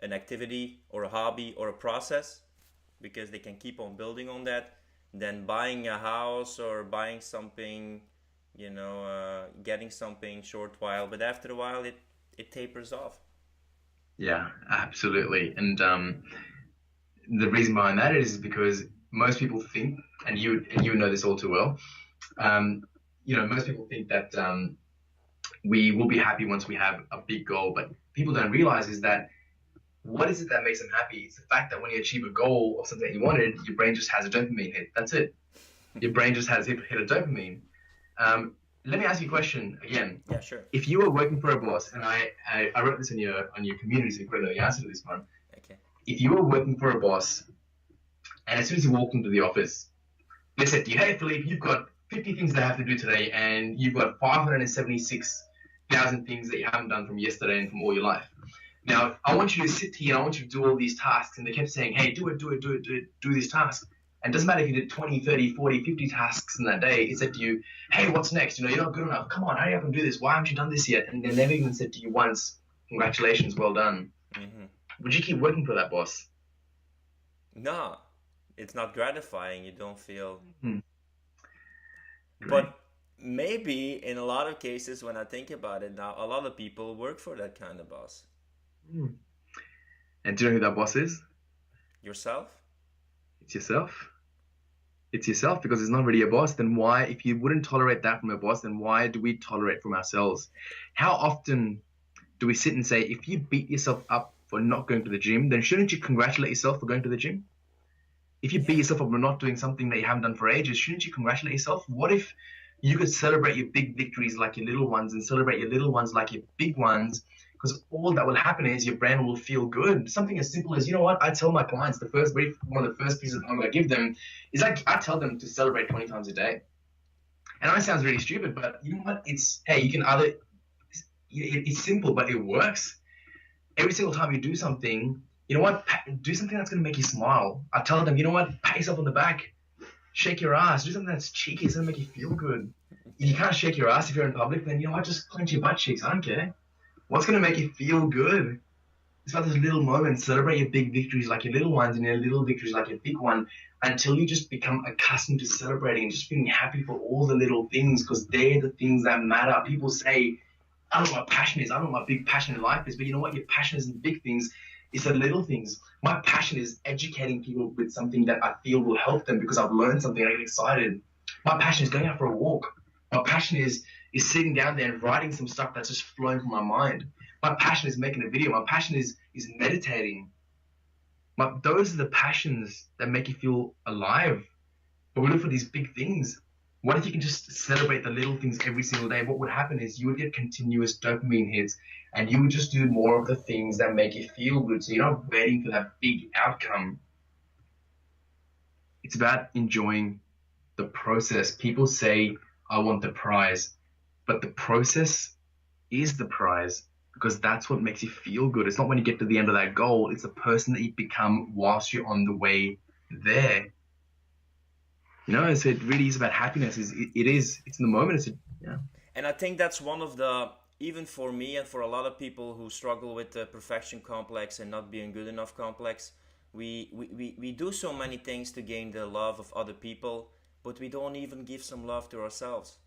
an activity or a hobby or a process, because they can keep on building on that, than buying a house or buying something, getting something short while, but after a while it tapers off. Yeah, absolutely. And the reason behind that is because most people think, and you know this all too well, um, most people think that we will be happy once we have a big goal, but people don't realize is that what is it that makes them happy? It's the fact that when you achieve a goal of something that you wanted, your brain just has a dopamine hit. That's it. Your brain just has hit a dopamine. Let me ask you a question again. Yeah, sure. If you were working for a boss, and I wrote this on your community, so you probably know the answer to this one. Okay. If you were working for a boss, and as soon as you walked into the office, they said to you, "Hey, Philippe, you've got 50 things that I have to do today, and you've got 576,000 things that you haven't done from yesterday and from all your life. Now, I want you to sit here and I want you to do all these tasks." And they kept saying, "Hey, do it, do it, do it, do it, do these tasks." And it doesn't matter if you did 20, 30, 40, 50 tasks in that day. It said to you, "Hey, what's next? You're not good enough. Come on, hurry up and do this. Why haven't you done this yet?" And they never even said to you once, "Congratulations, well done." Would you keep working for that boss? No, it's not gratifying. You don't feel. Great. But maybe in a lot of cases, when I think about it now, a lot of people work for that kind of boss. And do you know who that boss is? Yourself? It's yourself. It's yourself, because it's not really a boss. Then why, if you wouldn't tolerate that from a boss, then why do we tolerate from ourselves? How often do we sit and say, if you beat yourself up for not going to the gym, then shouldn't you congratulate yourself for going to the gym? If you beat yourself up for not doing something that you haven't done for ages, shouldn't you congratulate yourself? What if you could celebrate your big victories like your little ones, and celebrate your little ones like your big ones? Because all that will happen is your brain will feel good. Something as simple as, you know what, I tell my clients one of the first pieces of advice I give them is I tell them to celebrate 20 times a day. And I know it sounds really stupid, but you know what? It's simple, but it works. Every single time you do something, you know what? Do something that's going to make you smile. I tell them, you know what? Pat yourself on the back. Shake your ass. Do something that's cheeky. It's going to make you feel good. If you can't shake your ass if you're in public, then you know what? Just clench your butt cheeks. I don't care. What's going to make you feel good? It's about those little moments. Celebrate your big victories like your little ones, and your little victories like your big one, until you just become accustomed to celebrating and just being happy for all the little things, because they're the things that matter. People say, "I don't know what passion is. I don't know what my big passion in life is." But you know what? Your passion isn't big things. It's the little things. My passion is educating people with something that I feel will help them because I've learned something. I get excited. My passion is going out for a walk. My passion is sitting down there and writing some stuff that's just flowing from my mind. My passion is making a video. My passion is meditating. Those are the passions that make you feel alive. But we look for these big things. What if you can just celebrate the little things every single day? What would happen is you would get continuous dopamine hits, and you would just do more of the things that make you feel good. So you're not waiting for that big outcome. It's about enjoying the process. People say, "I want the prize," but the process is the prize. because that's what makes you feel good. It's not when you get to the end of that goal, it's the person that you become whilst you're on the way there. So it really is about happiness. It's in the moment. Yeah. And I think that's one of the, even for me and for a lot of people who struggle with the perfection complex and not being good enough complex, we do so many things to gain the love of other people, but we don't even give some love to ourselves.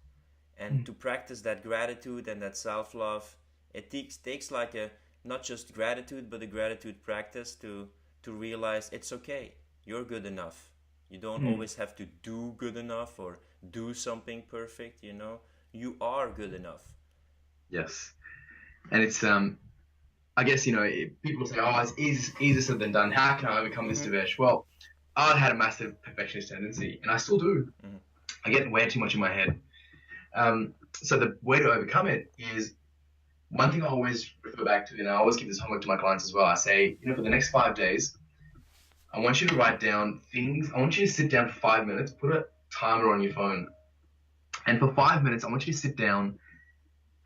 And to practice that gratitude and that self-love, it takes like a, not just gratitude, but a gratitude practice to realize it's okay, you're good enough. You don't always have to do good enough or do something perfect, you are good enough. Yes. And it's I guess people say, "Oh, it's easier said than done. How can I overcome this, Devesh?" Well, I had a massive perfectionist tendency, and I still do. I get way too much in my head. So the way to overcome it is one thing I always refer back to, and I always give this homework to my clients as well. I say, for the next 5 days, I want you to write down things. I want you to sit down for 5 minutes, put a timer on your phone, and for 5 minutes, I want you to sit down.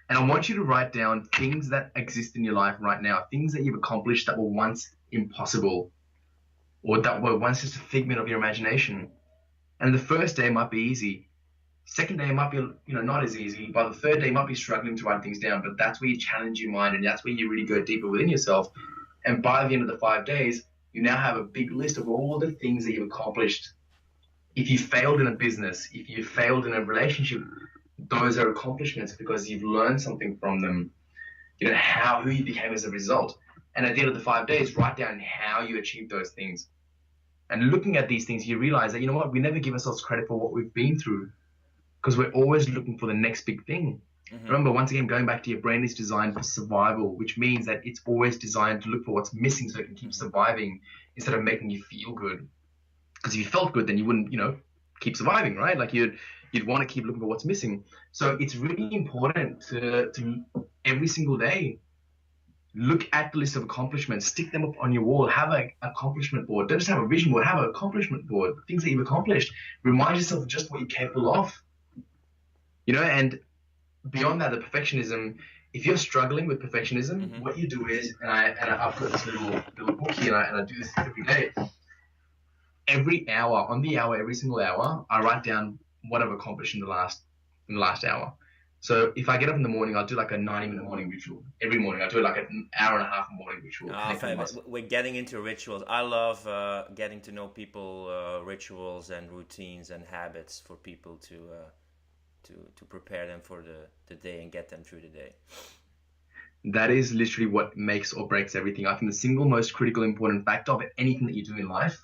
And I want you to write down things that exist in your life right now, things that you've accomplished that were once impossible or that were once just a figment of your imagination. And the first day might be easy. Second day might be, not as easy. By the third day, you might be struggling to write things down, but that's where you challenge your mind and that's where you really go deeper within yourself. And by the end of the 5 days, you now have a big list of all the things that you've accomplished. If you failed in a business, if you failed in a relationship, those are accomplishments because you've learned something from them, who you became as a result. And at the end of the 5 days, write down how you achieved those things. And looking at these things, you realize that, we never give ourselves credit for what we've been through because we're always looking for the next big thing. Remember, once again, going back to your brain is designed for survival, which means that it's always designed to look for what's missing so it can keep surviving instead of making you feel good. Because if you felt good, then you wouldn't, keep surviving, right? Like you'd want to keep looking for what's missing. So it's really important to every single day look at the list of accomplishments, stick them up on your wall, have an accomplishment board. Don't just have a vision board, have an accomplishment board, things that you've accomplished. Remind yourself of just what you're capable of. And beyond that, the perfectionism, if you're struggling with perfectionism, what you do is, and I've got this little book here, and I do this every day. Every hour, on the hour, every single hour, I write down what I've accomplished in the last hour. So if I get up in the morning, I'll do like a 90-minute morning ritual. Every morning, I'll do like an hour and a half morning ritual. We're getting into rituals. I love getting to know people, rituals and routines and habits for people to prepare them for the day and get them through the day. That is literally what makes or breaks everything. I think the single most critical, important factor of anything that you do in life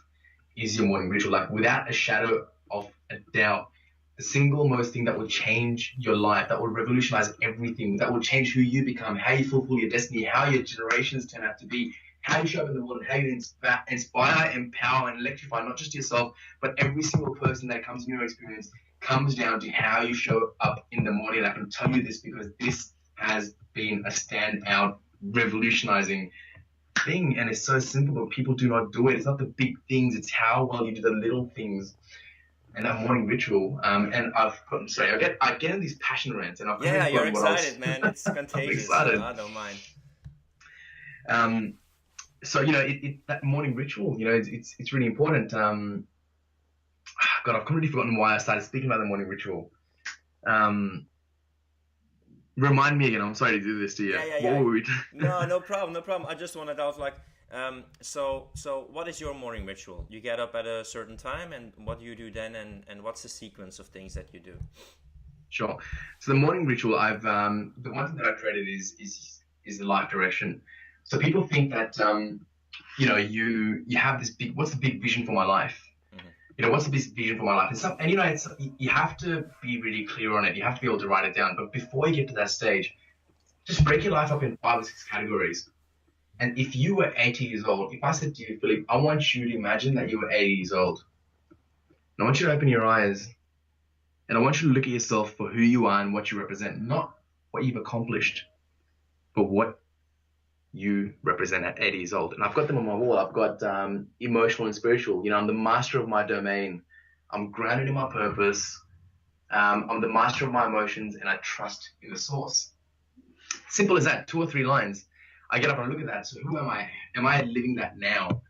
is your morning ritual. Like without a shadow of a doubt, the single most thing that will change your life, that will revolutionize everything, that will change who you become, how you fulfill your destiny, how your generations turn out to be, how you show up in the world, how you inspire, empower, and electrify not just yourself, but every single person that comes in your experience comes down to how you show up in the morning. And I can tell you this because this has been a standout, revolutionizing thing, and it's so simple, but people do not do it. It's not the big things, it's how well you do the little things. And that morning ritual, and I get in these passion rants, and you're excited, man. It's contagious. I don't mind. So that morning ritual, it's really important. God, I've completely forgotten why I started speaking about the morning ritual. Remind me again. I'm sorry to do this to you. Yeah. What were we No problem. I just wanted to ask, so what is your morning ritual? You get up at a certain time, and what do you do then, and what's the sequence of things that you do? Sure. So the morning ritual, the one thing that I created is the life direction. So people think that you have this big, what's the big vision for my life? What's the big vision for my life? You have to be really clear on it. You have to be able to write it down. But before you get to that stage, just break your life up in 5 or 6 categories. And if you were 80 years old, if I said to you, Philip, I want you to imagine that you were 80 years old. And I want you to open your eyes. And I want you to look at yourself for who you are and what you represent. Not what you've accomplished, but what you represent at 80 years old. And I've got them on my wall. I've got emotional and spiritual. I'm the master of my domain. I'm grounded in my purpose. I'm the master of my emotions, and I trust in the source. Simple as that, 2 or 3 lines. I get up and I look at that. So who am I? Am I living that now?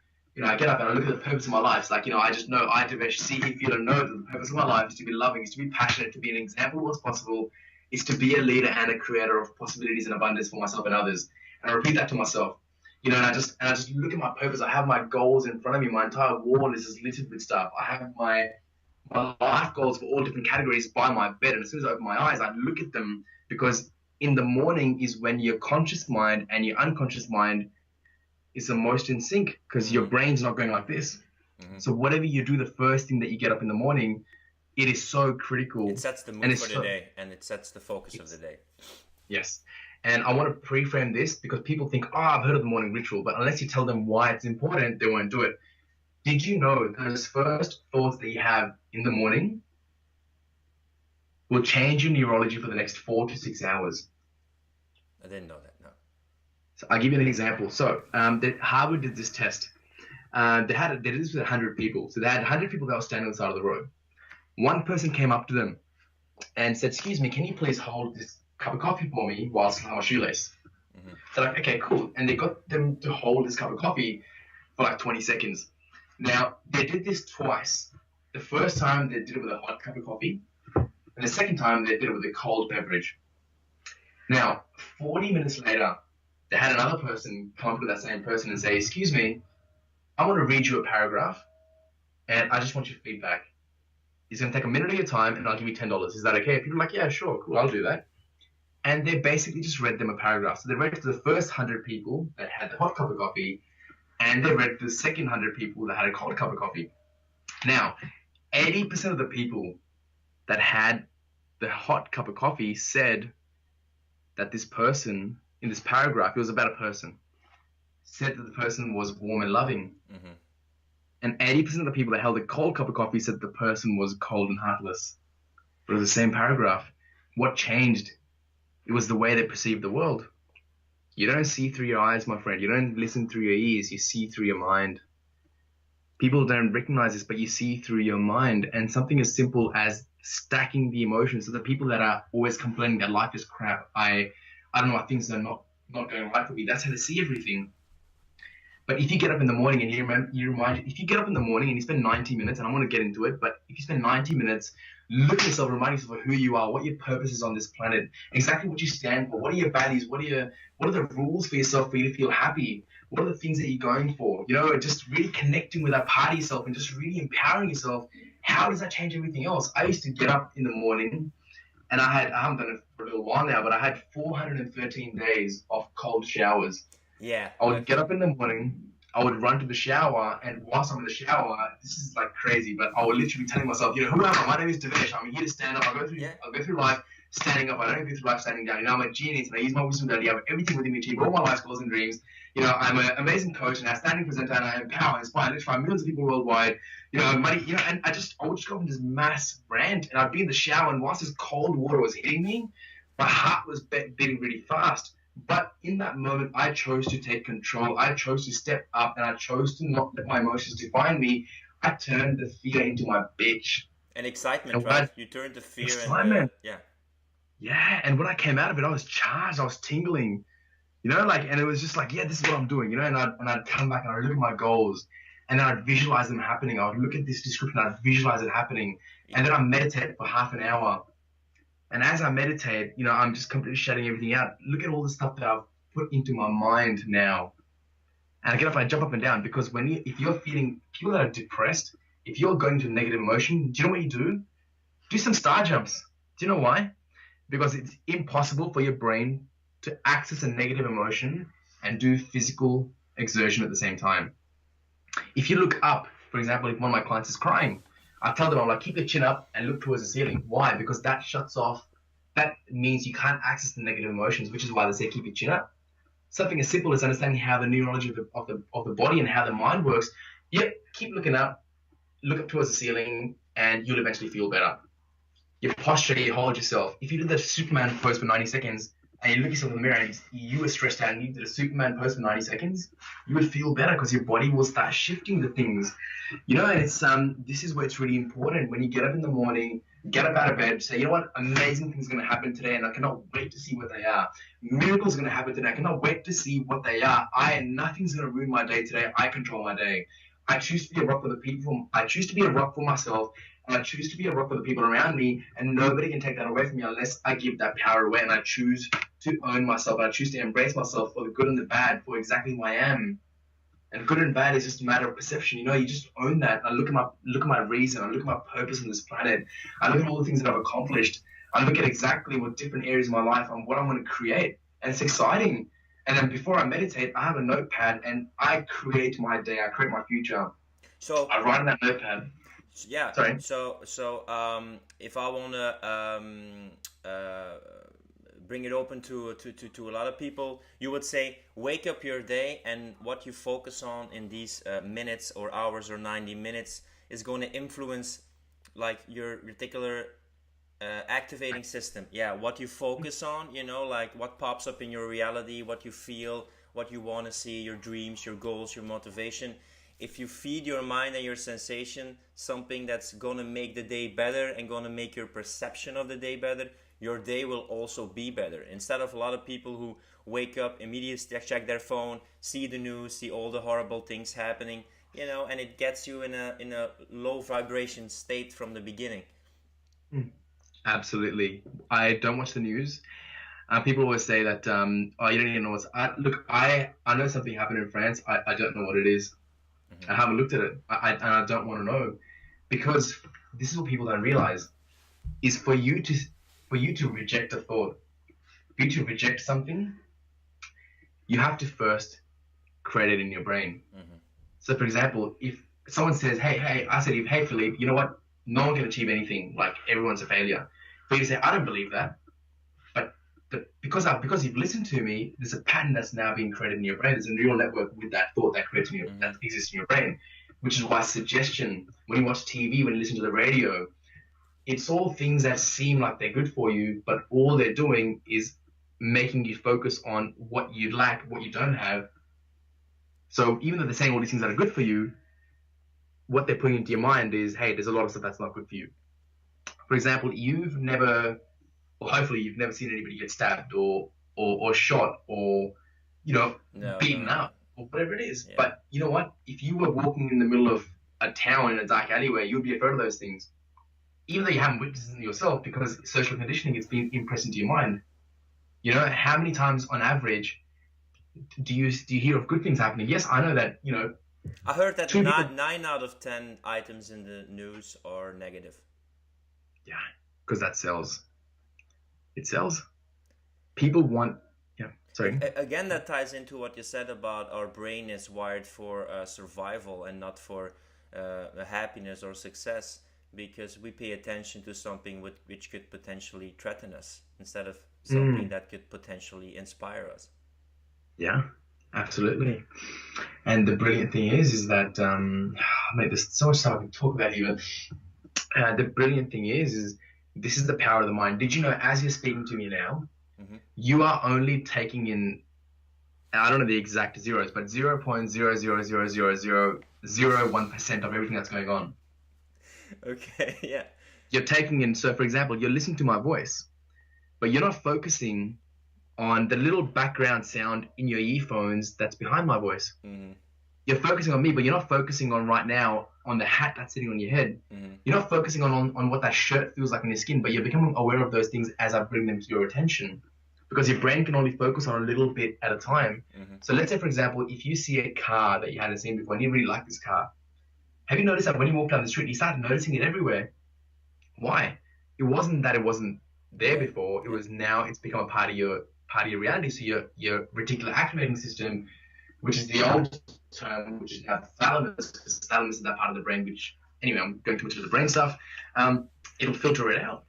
I get up and I look at the purpose of my life. It's like, I just know I, Devesh, see, feel, and know that the purpose of my life is to be loving, is to be passionate, to be an example of what's possible, is to be a leader and a creator of possibilities and abundance for myself and others. And I repeat that to myself. And I just look at my purpose. I have my goals in front of me. My entire wall is just littered with stuff. I have my life goals for all different categories by my bed. And as soon as I open my eyes, I look at them, because in the morning is when your conscious mind and your unconscious mind is the most in sync, because your brain's not going like this. So whatever you do, the first thing that you get up in the morning, it is so critical. It sets the mood for the day, and it sets the focus of the day. Yes. And I want to pre-frame this, because people think, I've heard of the morning ritual, but unless you tell them why it's important, they won't do it. Did you know those first thoughts that you have in the morning will change your neurology for the next 4 to 6 hours? I didn't know that, no. So I'll give you an example. So Harvard did this test. They did this with 100 people. So they had 100 people that were standing on the side of the road. One person came up to them and said, excuse me, can you please hold this cup of coffee for me whilst I tie my shoelace? So like, okay, cool. And they got them to hold this cup of coffee for like 20 seconds. Now, they did this twice. The first time they did it with a hot cup of coffee, and the second time they did it with a cold beverage. Now, 40 minutes later, they had another person come up to that same person and say, excuse me, I want to read you a paragraph, and I just want your feedback. It's going to take a minute of your time, and I'll give you $10. Is that okay? People are like, yeah, sure, cool, I'll do that. And they basically just read them a paragraph. So they read to the first 100 people that had the hot cup of coffee, and they read to the second 100 people that had a cold cup of coffee. Now, 80% of the people that had the hot cup of coffee said that this person, in this paragraph, it was about a person, said that the person was warm and loving. And 80% of the people that held a cold cup of coffee said the person was cold and heartless. But it was the same paragraph. What changed? It was the way they perceived the world. You don't see through your eyes, my friend. You don't listen through your ears. You see through your mind. People don't recognize this, but you see through your mind. And something as simple as stacking the emotions. So the people that are always complaining that life is crap, I don't know, things are not going right for me. That's how they see everything. But if you get up in the morning and if you get up in the morning and you spend 90 minutes, and I want to get into it, but if you spend 90 minutes, look at yourself, remind yourself of who you are, what your purpose is on this planet, exactly what you stand for, what are your values, what are the rules for yourself for you to feel happy, what are the things that you're going for, just really connecting with that part of yourself and just really empowering yourself. How does that change everything else? I used to get up in the morning, and I haven't done it for a little while now, but I had 413 days of cold showers. Yeah. I would get up in the morning, I would run to the shower, and whilst I'm in the shower, this is like crazy, but I would literally be telling myself, who am I? My name is Devesh. I'm here to stand up. I'll go through life standing up. I don't go through life standing down. I'm a genius, and I use my wisdom daily. I have everything within me to achieve all my life goals and dreams. I'm an amazing coach and an outstanding presenter, and I empower and inspire literally millions of people worldwide. Money, and I would just go up in this mass rant, and I'd be in the shower, and whilst this cold water was hitting me, my heart was beating really fast. But in that moment, I chose to take control. I chose to step up, and I chose to not let my emotions define me. I turned the fear into my bitch. And excitement, right? You turned the fear excitement. Yeah, and when I came out of it, I was charged. I was tingling. And it was just like, yeah, this is what I'm doing, and I'd come back and I'd look at my goals, and then I'd visualize them happening. I would look at this description, I'd visualize it happening, and then I'd meditate for half an hour. And as I meditate, I'm just completely shutting everything out. Look at all the stuff that I've put into my mind now. And I get up, I jump up and down, because if you're feeling, people that are depressed, if you're going to negative emotion, do you know what you do? Do some star jumps. Do you know why? Because it's impossible for your brain to access a negative emotion and do physical exertion at the same time. If you look up, for example, if one of my clients is crying, I tell them, I'm like, keep your chin up and look towards the ceiling. Why? Because that shuts off, that means you can't access the negative emotions, which is why they say keep your chin up. Something as simple as understanding how the neurology of the body and how the mind works. Yep, keep looking up, look up towards the ceiling, and you'll eventually feel better. Your posture, you hold yourself. If you did the Superman pose for 90 seconds, and you look yourself in the mirror and you were stressed out and you did a Superman pose for 90 seconds, you would feel better, because your body will start shifting the things. And it's this is where it's really important. When you get up in the morning, Get up out of bed, say, you know what, amazing things are going to happen today, and I cannot wait to see what they are. Miracles are going to happen today. I cannot wait to see what they are. Nothing's going to ruin my day today. I control my day. I choose to be a rock for the people. I choose to be a rock for myself, and I choose to be a rock for the people around me, and nobody can take that away from me unless I give that power away, and I choose to own myself. I choose to embrace myself for the good and the bad, for exactly who I am. And good and bad is just a matter of perception. You just own that. I look at my reason. I look at my purpose on this planet. I look at all the things that I've accomplished. I look at exactly what different areas of my life and what I'm going to create. And it's exciting. And then before I meditate, I have a notepad and I create my day. I create my future. So I write on that notepad. yeah. Sorry. So if I wanna bring it open to a lot of people, you would say wake up your day, and what you focus on in these minutes or hours or 90 minutes is going to influence like your particular activating system. Yeah, what you focus on, like what pops up in your reality, what you feel, what you want to see, your dreams, your goals, your motivation. If you feed your mind and your sensation something that's going to make the day better and going to make your perception of the day better, your day will also be better. Instead of a lot of people who wake up, immediately check their phone, see the news, see all the horrible things happening, and it gets you in a low vibration state from the beginning. Absolutely. I don't watch the news. People always say that, oh, you don't even know what's. Look, I know something happened in France. I don't know what it is. I haven't looked at it. And I don't want to know, because this is what people don't realize is for you to reject a thought, for you to reject something, you have to first create it in your brain. So, for example, if someone says, hey, Philippe, you know what? No one can achieve anything. Like, everyone's a failure. For you to say, I don't believe that. But because you've listened to me, there's a pattern that's now being created in your brain. There's a neural network with that thought that that exists in your brain, which is why suggestion, when you watch TV, when you listen to the radio, it's all things that seem like they're good for you, but all they're doing is making you focus on what you lack, what you don't have. So even though they're saying all these things that are good for you, what they're putting into your mind is, hey, there's a lot of stuff that's not good for you. For example, hopefully you've never seen anybody get stabbed or shot or, beaten up or whatever it is. Yeah. But you know what? If you were walking in the middle of a town in a dark alleyway, you'd be afraid of those things. Even though you haven't witnessed it yourself, because social conditioning is being impressed into your mind. How many times on average do you hear of good things happening? Yes, I know that, I heard that 9 out of 10 items in the news are negative. Yeah, because that sells. It sells. People want, sorry. Again, that ties into what you said about our brain is wired for survival and not for happiness or success, because we pay attention to something which could potentially threaten us instead of something that could potentially inspire us. Yeah, absolutely. And the brilliant thing is that, there's so much stuff I can talk about here. The brilliant thing is this is the power of the mind. Did you know, as you're speaking to me now, you are only taking in, I don't know the exact zeros, but 0.0000001% of everything that's going on. Okay, yeah. You're taking in, so for example, you're listening to my voice, but you're not focusing on the little background sound in your earphones that's behind my voice. You're focusing on me, but you're not focusing on right now on the hat that's sitting on your head. You're not focusing on what that shirt feels like on your skin, but you're becoming aware of those things as I bring them to your attention, because your brain can only focus on a little bit at a time. So let's say, for example, if you see a car that you hadn't seen before and you really like this car, have you noticed that when you walk down the street, you start noticing it everywhere? Why? It wasn't that it wasn't there before. It was now it's become a part of your reality. So your reticular activating system, which is the old term, which is now thalamus, because thalamus is that part of the brain which, anyway, I'm going too much into the brain stuff, it'll filter it out.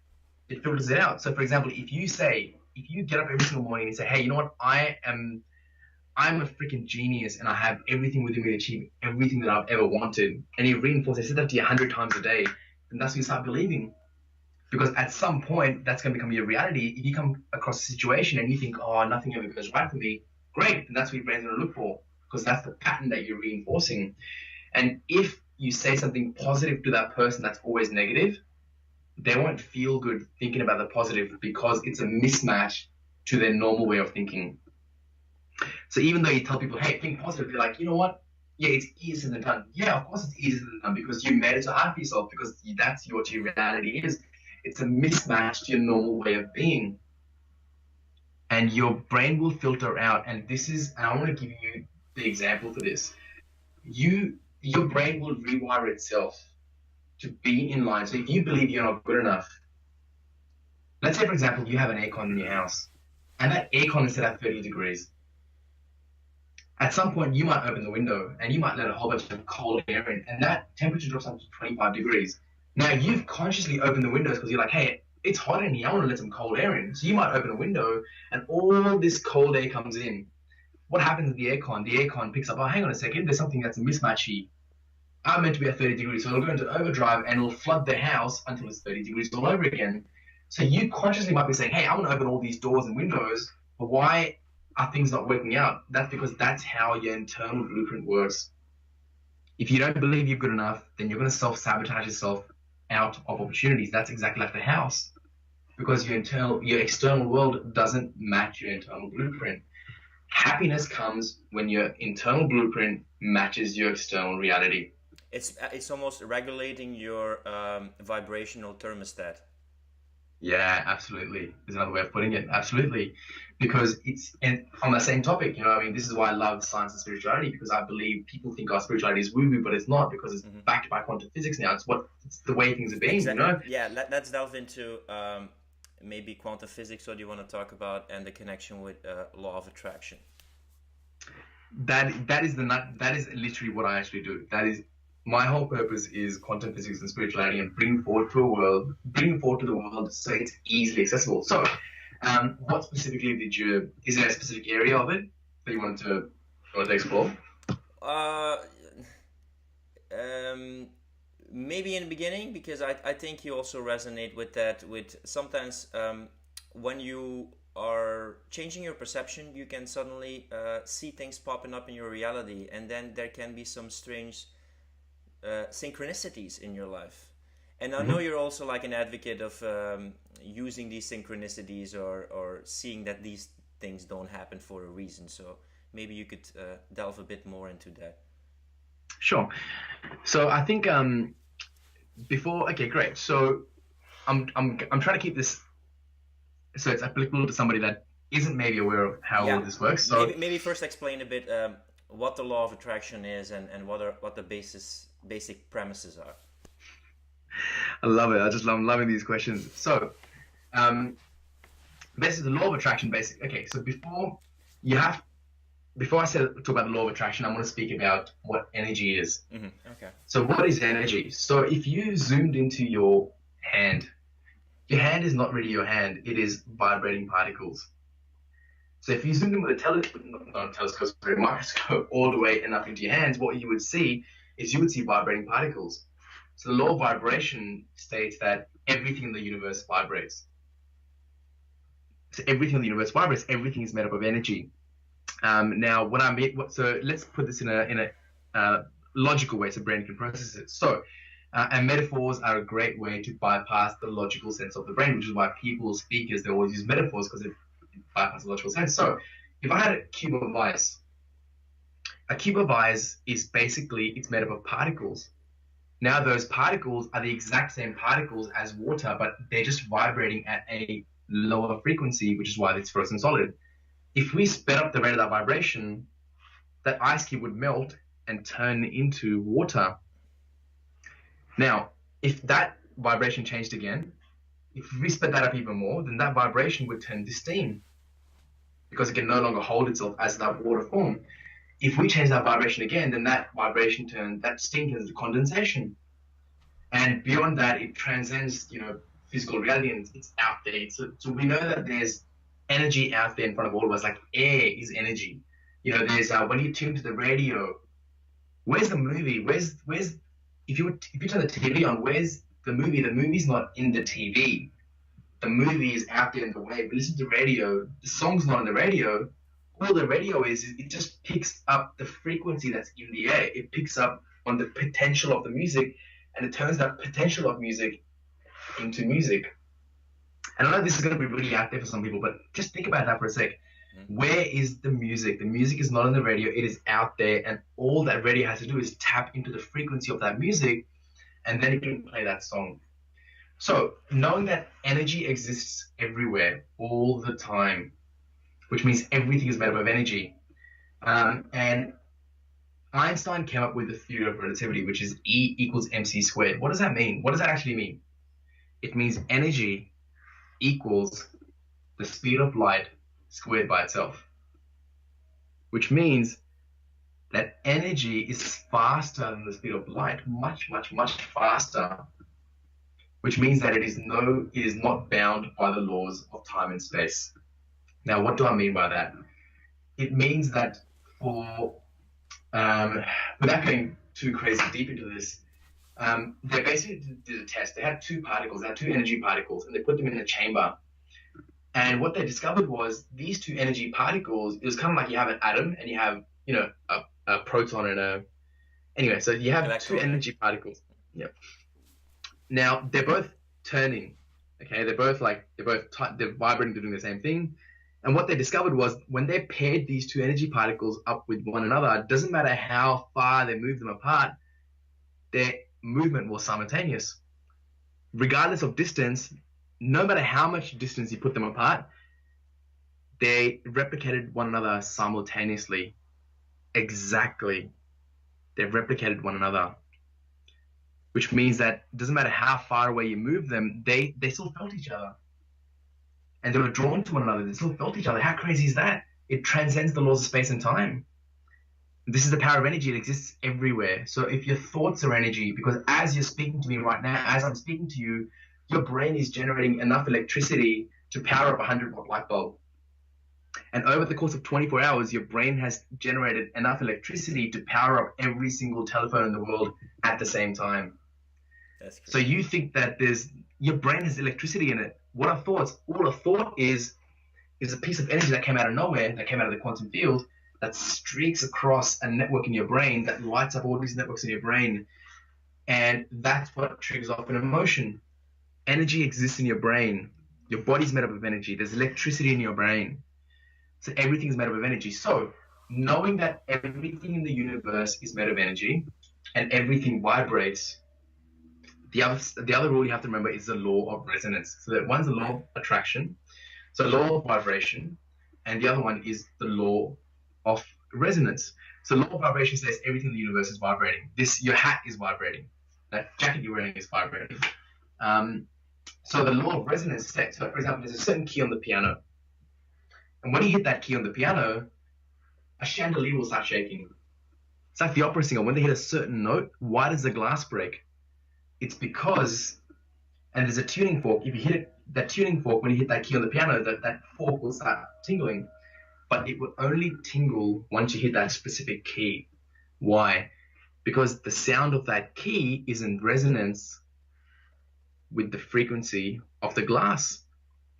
It filters it out. So, for example, if you get up every single morning and say, hey, you know what, I'm a freaking genius and I have everything within me to achieve everything that I've ever wanted, and you reinforce it, say that to you 100 times a day, then that's when you start believing. Because at some point, that's going to become your reality. If you come across a situation and you think, oh, nothing ever goes right for me, great, then that's what your brain's going to look for, because that's the pattern that you're reinforcing. And if you say something positive to that person that's always negative, they won't feel good thinking about the positive because it's a mismatch to their normal way of thinking. So even though you tell people, hey, think positive, they're like, you know what? Yeah, it's easier than done. Yeah, of course it's easier than done because you made it so hard for yourself because that's what your reality is. It's a mismatch to your normal way of being. And your brain will filter out. And I want to give you the example for this. Your brain will rewire itself to be in line. So if you believe you're not good enough, let's say, for example, you have an aircon in your house and that aircon is set at 30 degrees. At some point, you might open the window and you might let a whole bunch of cold air in, and that temperature drops up to 25 degrees. Now, you've consciously opened the windows because you're like, hey, it's hot in here. I want to let some cold air in. So you might open a window and all this cold air comes in. What happens with the aircon? The aircon picks up, oh, hang on a second, there's something that's a mismatch here. I'm meant to be at 30 degrees, so it'll go into overdrive and it'll flood the house until it's 30 degrees all over again. So you consciously might be saying, hey, I want to open all these doors and windows, but why are things not working out? That's because that's how your internal blueprint works. If you don't believe you're good enough, then you're going to self-sabotage yourself out of opportunities. That's exactly like the house, because your external world doesn't match your internal blueprint. Happiness comes when your internal blueprint matches your external reality. It's almost regulating your vibrational thermostat. Yeah, absolutely. There's another way of putting it. Absolutely. Because it's on the same topic, I mean, this is why I love science and spirituality, because I believe people think our spirituality is woo-woo, but it's not, because it's backed by quantum physics now. It's the way things are being, exactly. Yeah, let's delve into maybe quantum physics. What do you want to talk about, and the connection with law of attraction? That is literally what I actually do. That is my whole purpose, is quantum physics and spirituality, and bring forward to the world so it's easily accessible. So, what specifically is there a specific area of it that you wanted to explore? Maybe in the beginning, because I think you also resonate with that. With sometimes when you are changing your perception, you can suddenly see things popping up in your reality, and then there can be some strange synchronicities in your life. And I know you're also like an advocate of using these synchronicities, or seeing that these things don't happen for a reason. So maybe you could delve a bit more into that. Sure. So I think okay, great. So I'm trying to keep this so it's applicable to somebody that isn't maybe aware of how all this works. So maybe first explain a bit what the law of attraction is, and what the basic premises are. I love it. I'm loving these questions. So basically, the law of attraction. Okay. So before I talk about the law of attraction, I'm going to speak about what energy is. Okay. So what is energy? So if you zoomed into your hand is not really your hand. It is vibrating particles. So if you zoomed in with a microscope all the way enough into your hands, what you would see vibrating particles. So the law of vibration states that everything in the universe vibrates. So everything in the universe vibrates. Everything is made up of energy. Now, so let's put this in a logical way so brain can process it. So, and metaphors are a great way to bypass the logical sense of the brain, which is why speakers, they always use metaphors, because it bypasses the logical sense. So, if I had a cube of ice is basically, it's made up of particles. Now, those particles are the exact same particles as water, but they're just vibrating at a lower frequency, which is why it's frozen solid. If we sped up the rate of that vibration, that ice cube would melt and turn into water. Now, if that vibration changed again, if we sped that up even more, then that vibration would turn to steam, because it can no longer hold itself as that water form. If we change that vibration again, then that steam turns to condensation. And beyond that, it transcends, physical reality, and it's out there. So we know that there's energy out there in front of all of us, like air is energy. There's when you tune to the radio, where's the movie? If you turn the TV on, where's the movie? The movie's not in the TV. The movie is out there in the wave. But listen to the radio. The song's not on the radio. All the radio is it just picks up the frequency that's in the air. It picks up on the potential of the music, and it turns that potential of music into music. And I know this is going to be really out there for some people, but just think about that for a sec. Where is the music? The music is not on the radio, it is out there, and all that radio has to do is tap into the frequency of that music, and then it can play that song. So, knowing that energy exists everywhere, all the time, which means everything is made up of energy. And Einstein came up with the theory of relativity, which is E equals mc squared. What does that mean? What does that actually mean? It means energy equals the speed of light squared by itself, which means that energy is faster than the speed of light, much, much, much faster, which means that it is not bound by the laws of time and space. Now, what do I mean by that? It means that without going too crazy deep into this, they basically did a test. They had two energy particles, and they put them in a chamber. And what they discovered was these two energy particles, it was kind of like you have an atom and you have, a proton and anyway, so you have two energy particles. Yeah. Now, they're both turning, okay? They're vibrating, they're doing the same thing. And what they discovered was when they paired these two energy particles up with one another, it doesn't matter how far they move them apart, their movement was simultaneous. Regardless of distance, no matter how much distance you put them apart, they replicated one another simultaneously. Exactly. They replicated one another. Which means that it doesn't matter how far away you move them, they still felt each other. And they were drawn to one another. They still felt each other. How crazy is that? It transcends the laws of space and time. This is the power of energy. It exists everywhere. So if your thoughts are energy, because as you're speaking to me right now, as I'm speaking to you, your brain is generating enough electricity to power up a 100-watt light bulb. And over the course of 24 hours, your brain has generated enough electricity to power up every single telephone in the world at the same time. That's crazy. So you think that your brain has electricity in it. What are thoughts? All a thought is a piece of energy that came out of nowhere, that came out of the quantum field, that streaks across a network in your brain, that lights up all these networks in your brain. And that's what triggers off an emotion. Energy exists in your brain. Your body's made up of energy. There's electricity in your brain. So everything's made up of energy. So knowing that everything in the universe is made of energy and everything vibrates, the other rule you have to remember is the law of resonance. So that one's the law of attraction, so law of vibration, and the other one is the law of resonance. So law of vibration says everything in the universe is vibrating. Your hat is vibrating. That jacket you're wearing is vibrating. So the law of resonance says, so for example, there's a certain key on the piano. And when you hit that key on the piano, a chandelier will start shaking. It's like the opera singer. When they hit a certain note, why does the glass break? It's because, and there's a tuning fork. If you hit that tuning fork, when you hit that key on the piano, that fork will start tingling. But it will only tingle once you hit that specific key. Why? Because the sound of that key is in resonance with the frequency of the glass.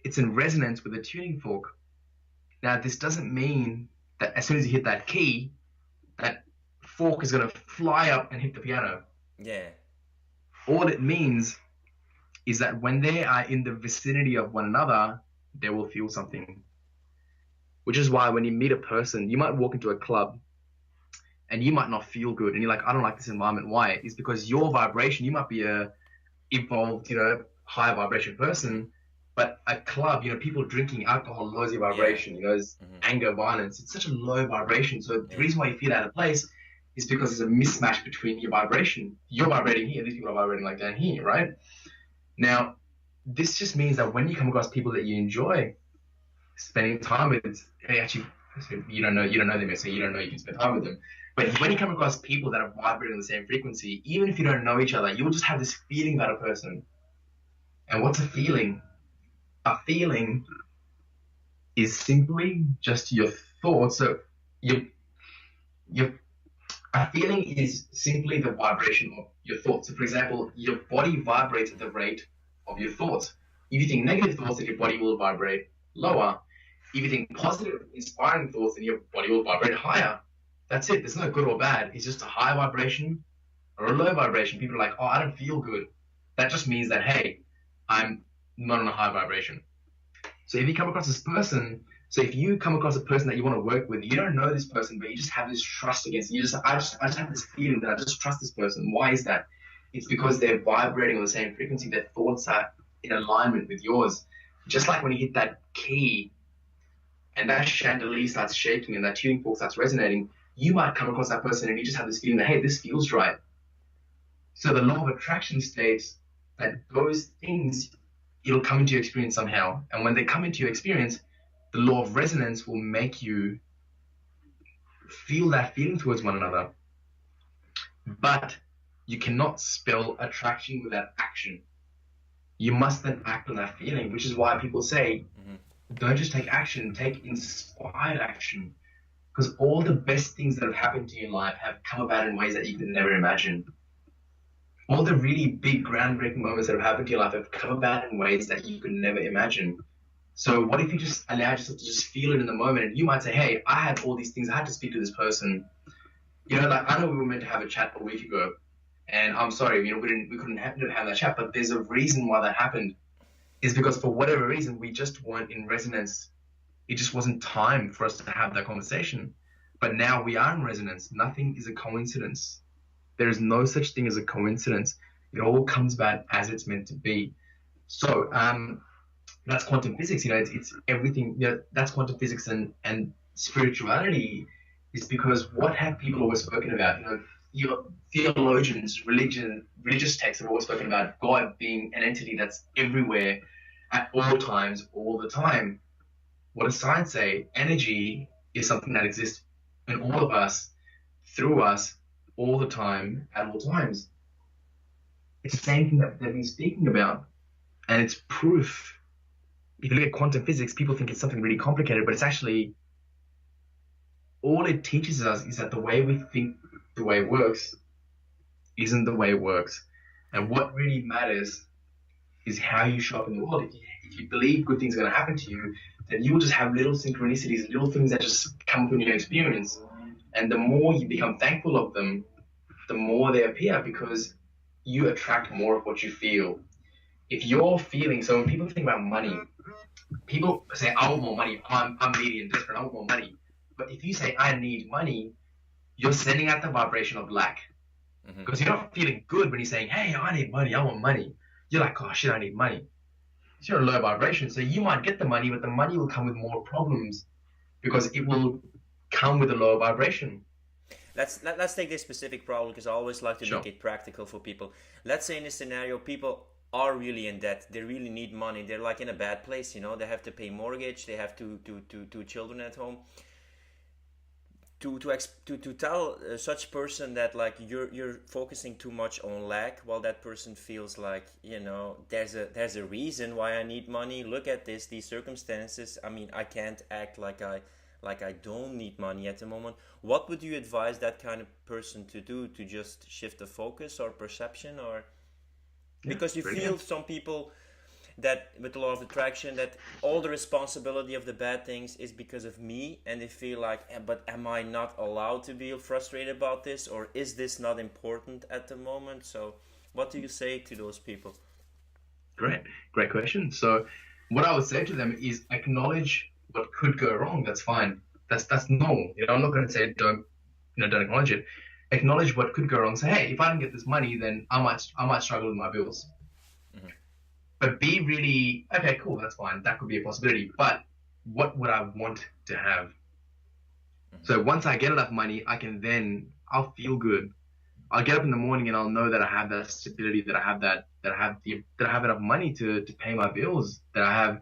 It's in resonance with the tuning fork. Now, this doesn't mean that as soon as you hit that key, that fork is going to fly up and hit the piano. Yeah. All it means is that when they are in the vicinity of one another, they will feel something. Which is why when you meet a person, you might walk into a club and you might not feel good. And you're like, I don't like this environment. Why? It's because your vibration, you might be a evolved, high vibration person, but a club, people drinking alcohol lowers your vibration, there's anger, violence. It's such a low vibration. So the reason why you feel out of place is because there's a mismatch between your vibration. You're vibrating here, these people are vibrating like down here, right? Now, this just means that when you come across people that you enjoy spending time with, actually, you don't know them yet, so you don't know you can spend time with them. But when you come across people that are vibrating on the same frequency, even if you don't know each other, you will just have this feeling about a person. And what's a feeling? A feeling is simply just your thoughts. So a feeling is simply the vibration of your thoughts. So for example, your body vibrates at the rate of your thoughts. If you think negative thoughts, then your body will vibrate lower. If you think positive, inspiring thoughts, then your body will vibrate higher. That's it. There's no good or bad. It's just a high vibration or a low vibration. People are like, oh, I don't feel good. That just means that, hey, I'm not on a high vibration. So if you come across this person, so if you come across a person that you want to work with, you don't know this person, but you just have this trust against it. I just have this feeling that I just trust this person. Why is that? It's because they're vibrating on the same frequency. Their thoughts are in alignment with yours. Just like when you hit that key and that chandelier starts shaking and that tuning fork starts resonating, you might come across that person and you just have this feeling that, hey, this feels right. So the law of attraction states that those things, it'll come into your experience somehow. And when they come into your experience, the law of resonance will make you feel that feeling towards one another. But you cannot spell attraction without action. You must then act on that feeling, which is why people say, don't just take action, take inspired action. Because all the best things that have happened to you in life have come about in ways that you could never imagine. All the really big, groundbreaking moments that have happened to your life have come about in ways that you could never imagine. So what if you just allow yourself to just feel it in the moment? And you might say, hey, I had all these things. I had to speak to this person. You know, like I know we were meant to have a chat a week ago. And I'm sorry, you know, we couldn't have that chat. But there's a reason why that happened. Is because for whatever reason, we just weren't in resonance. It just wasn't time for us to have that conversation. But now we are in resonance. Nothing is a coincidence. There is no such thing as a coincidence. It all comes about as it's meant to be. So that's quantum physics. You know, it's everything. You know, that's quantum physics and spirituality is because what have people always spoken about? You know, your theologians, religious texts have always spoken about God being an entity that's everywhere at all times, all the time. What does science say? Energy is something that exists in all of us, through us, all the time, at all times. It's the same thing that they've been speaking about, and it's proof. If you look at quantum physics, people think it's something really complicated, but it's actually, all it teaches us is that the way we think the way it works isn't the way it works. And what really matters is how you show up in the world. If you believe good things are going to happen to you, then you will just have little synchronicities, little things that just come up in your experience. And the more you become thankful of them, the more they appear because you attract more of what you feel. If you're feeling, so when people think about money, people say, I want more money, I'm needy and desperate, I want more money. But if you say, I need money, you're sending out the vibration of lack. Because you're not feeling good when you're saying, hey, I need money, I want money. You're like, oh shit, I need money. So you're a low vibration. So you might get the money, but the money will come with more problems because it will come with a lower vibration. Let's take this specific problem because I always like to make it practical for people. Let's say in this scenario, people are really in debt. They really need money. They're like in a bad place, you know. They have to pay mortgage. They have two children at home. To tell such person that like you're focusing too much on lack, while that person feels like, you know, there's a reason why I need money. Look at these circumstances. I mean, I can't act like I don't need money at the moment. What would you advise that kind of person to do? To just shift the focus or perception, or because you feel some people that with the law of attraction that all the responsibility of the bad things is because of me, and they feel like, but am I not allowed to be frustrated about this, or is this not important at the moment? So what do you say to those people? Great question. So what I would say to them is acknowledge what could go wrong. That's fine. That's normal. You know, I'm not going to say don't acknowledge it. Acknowledge what could go wrong. Say, hey, if I don't get this money, then I might struggle with my bills. But be really, okay, cool, that's fine. That could be a possibility. But what would I want to have? So once I get enough money, I'll feel good. I'll get up in the morning and I'll know that I have that stability, that I have enough money to pay my bills, that I have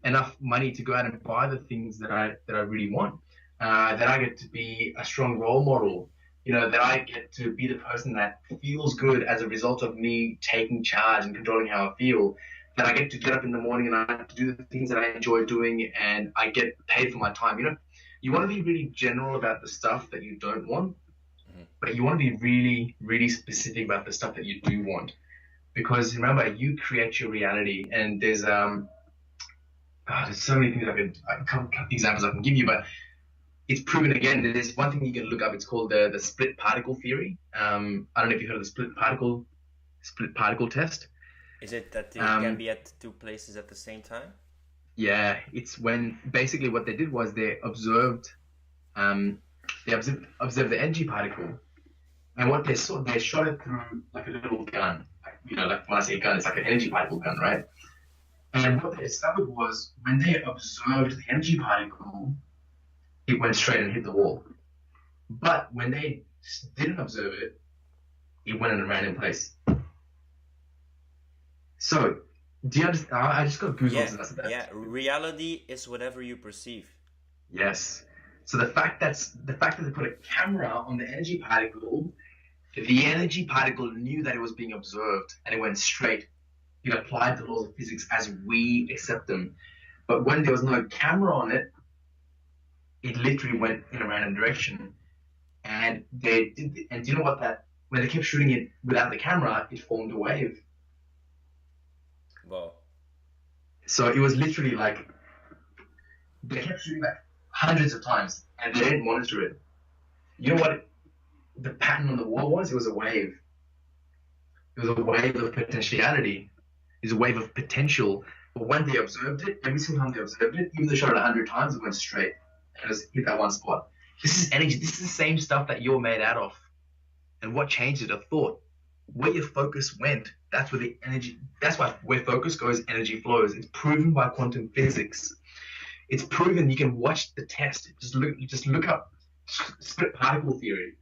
enough money to go out and buy the things that I really want, that I get to be a strong role model. You know, that I get to be the person that feels good as a result of me taking charge and controlling how I feel. That I get to get up in the morning and I get to do the things that I enjoy doing and I get paid for my time. You know, you want to be really general about the stuff that you don't want, but you want to be really, really specific about the stuff that you do want. Because remember, you create your reality, and there's so many things examples I can give you, but it's proven again. There's one thing you can look up. It's called the split particle theory. I don't know if you've heard of the split particle test. Is it that you can Um, be at two places at the same time? yeah, it's when basically what they did was um, observed the energy particle, and what they saw, they shot it through like a little gun. Like, like when I say gun, it's like an energy particle gun, right? And what they discovered was when they observed the energy particle, it went straight and hit the wall. But when they didn't observe it, it went in a random place. So, do you understand? I just got goosebumps Yeah, as I said that. yeah. Reality is whatever you perceive. Yes. So the fact that they put a camera on the energy particle, the energy particle knew that it was being observed and it went straight. It applied the laws of physics as we accept them. But when there was no camera on it, it literally went in a random direction. And do you know what that? When they kept shooting it without the camera, it formed a wave. Wow. So it was literally like they kept shooting that hundreds of times, and they didn't monitor it. You know what the pattern on the wall was? It was a wave. It was a wave of potentiality. It was a wave of potential. But when they observed it, every single time they observed it, even though they shot it 100 times, it went straight and just hit that one spot. This is energy. This is the same stuff that you're made out of. And what changed it? A thought. Where your focus went, that's where the energy. That's why where focus goes, energy flows. It's proven by quantum physics. It's proven. You can watch the test. Just look up split particle theory,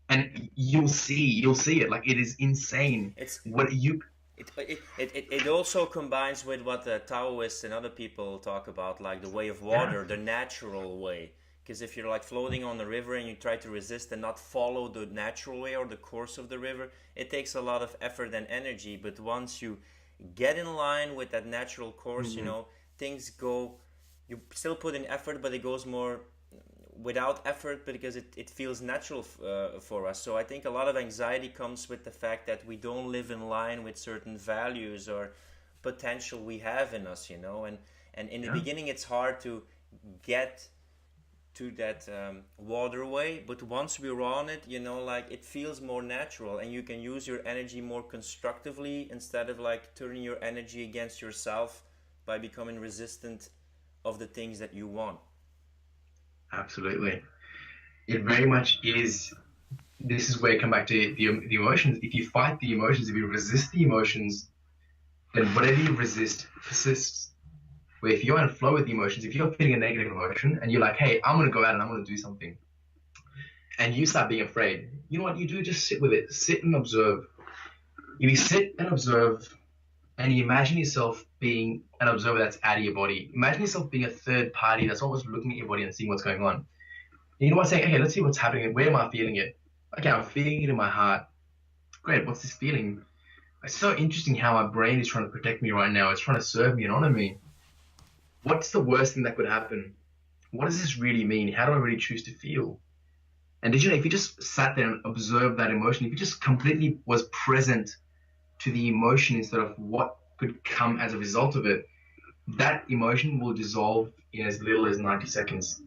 and you'll see it. Like, it is insane. It's What you it also combines with what the Taoists and other people talk about, like the way of Yeah, water, the natural way. Because if you're like floating on the river and you try to resist and not follow the natural way or the course of the river, it takes a lot of effort and energy. But once you get in line with that natural course, mhm, things go. You still put in effort, but it goes more without effort because it feels natural for us. So I think a lot of anxiety comes with the fact that we don't live in line with certain values or potential we have in us, and in the yeah, beginning it's hard to get to that waterway, but once we're on it, like it feels more natural and you can use your energy more constructively instead of like turning your energy against yourself by becoming resistant of the things that you want. absolutely. It very much is. This is where you come back to the emotions. If you fight the emotions, if you resist the emotions, then whatever you resist persists. Where if you're in flow with the emotions, if you're feeling a negative emotion and you're like, hey, I'm gonna go out and I'm gonna do something, and you start being afraid, you know what you do? Just sit with it, sit and observe. If you sit and observe, and you imagine yourself being an observer that's out of your body, imagine yourself being a third party that's almost looking at your body and seeing what's going on. You know what? Saying, okay, let's see what's happening. Where am I feeling it? Okay, I'm feeling it in my heart. Great. What's this feeling? It's so interesting how my brain is trying to protect me right now. It's trying to serve me and honor me. What's the worst thing that could happen? What does this really mean? How do I really choose to feel? And did you know if you just sat there and observed that emotion, if you just completely was present to the emotion instead of what could come as a result of it, that emotion will dissolve in as little as 90 seconds.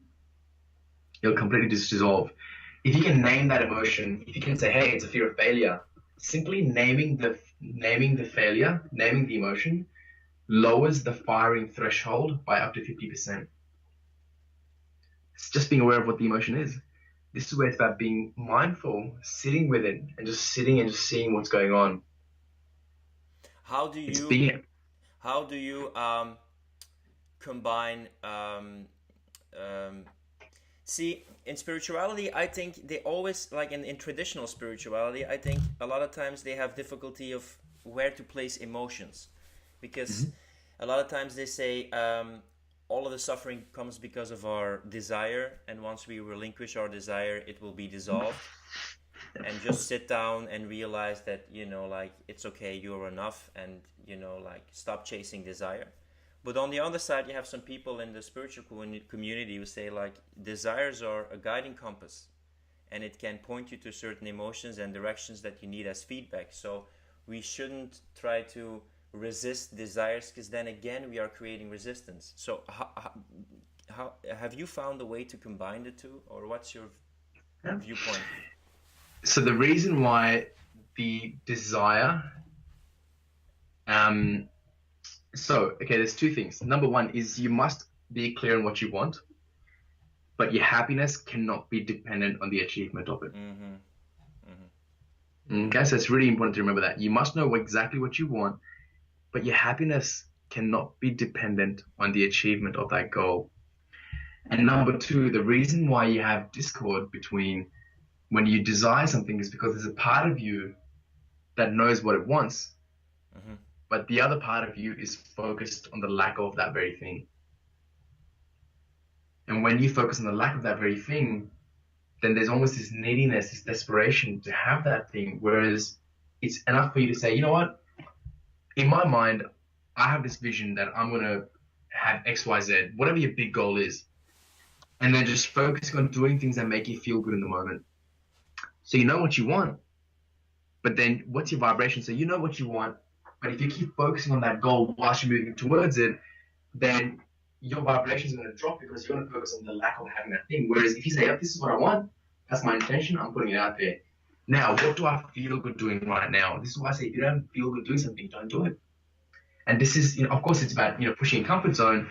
It'll completely just dissolve. If you can name that emotion, if you can say, hey, it's a fear of failure, simply naming the failure, naming the emotion, lowers the firing threshold by up to 50%. It's just being aware of what the emotion is. This is where it's about being mindful, sitting with it, and just sitting and just seeing what's going on. How do It's you being how do you combine um, see, in spirituality, I think they always, like in traditional spirituality, I think a lot of times they have difficulty of where to place emotions. Because Mhm. a lot of times they say all of the suffering comes because of our desire, and once we relinquish our desire, it will be dissolved. And just sit down and realize that, like it's okay, you're enough, and, like stop chasing desire. But on the other side, you have some people in the spiritual community who say, like, desires are a guiding compass and it can point you to certain emotions and directions that you need as feedback. So we shouldn't try to resist desires because then again we are creating resistance. So how have you found a way to combine the two, or what's your Yeah. viewpoint? So the reason why the desire Um, okay, there's two things. Number one is you must be clear on what you want, but your happiness cannot be dependent on the achievement of it. Mm-hmm. Okay, so it's really important to remember that. You must know exactly what you want, but your happiness cannot be dependent on the achievement of that goal. And number two, the reason why you have discord between when you desire something is because there's a part of you that knows what it wants, Mm-hmm. but the other part of you is focused on the lack of that very thing. And when you focus on the lack of that very thing, then there's almost this neediness, this desperation to have that thing. Whereas it's enough for you to say, you know what? In my mind, I have this vision that I'm going to have X, Y, Z, whatever your big goal is. And then just focusing on doing things that make you feel good in the moment. So you know what you want, but then what's your vibration? So you know what you want, but if you keep focusing on that goal whilst you're moving towards it, then your vibration is going to drop because you're going to focus on the lack of having that thing. Whereas if you say, oh, this is what I want, that's my intention, I'm putting it out there. Now, what do I feel good doing right now? This is why I say, if you don't feel good doing something, don't do it. And this is, of course, it's about, pushing your comfort zone,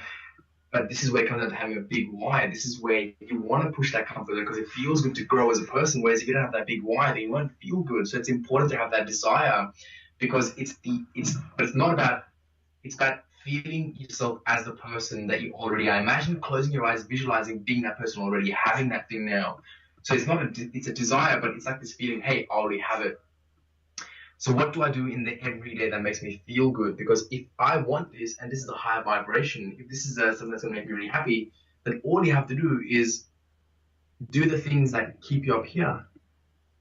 but this is where it comes down to having a big why. This is where you want to push that comfort zone because it feels good to grow as a person. Whereas if you don't have that big why, then you won't feel good. So it's important to have that desire because but it's not about, it's about feeling yourself as the person that you already are. Imagine closing your eyes, visualizing being that person already, having that thing now. So it's a desire, but it's like this feeling, hey, I already have it. So what do I do in the everyday that makes me feel good? Because if I want this, and this is a higher vibration, if this is something that's going to make me really happy, then all you have to do is do the things that keep you up here.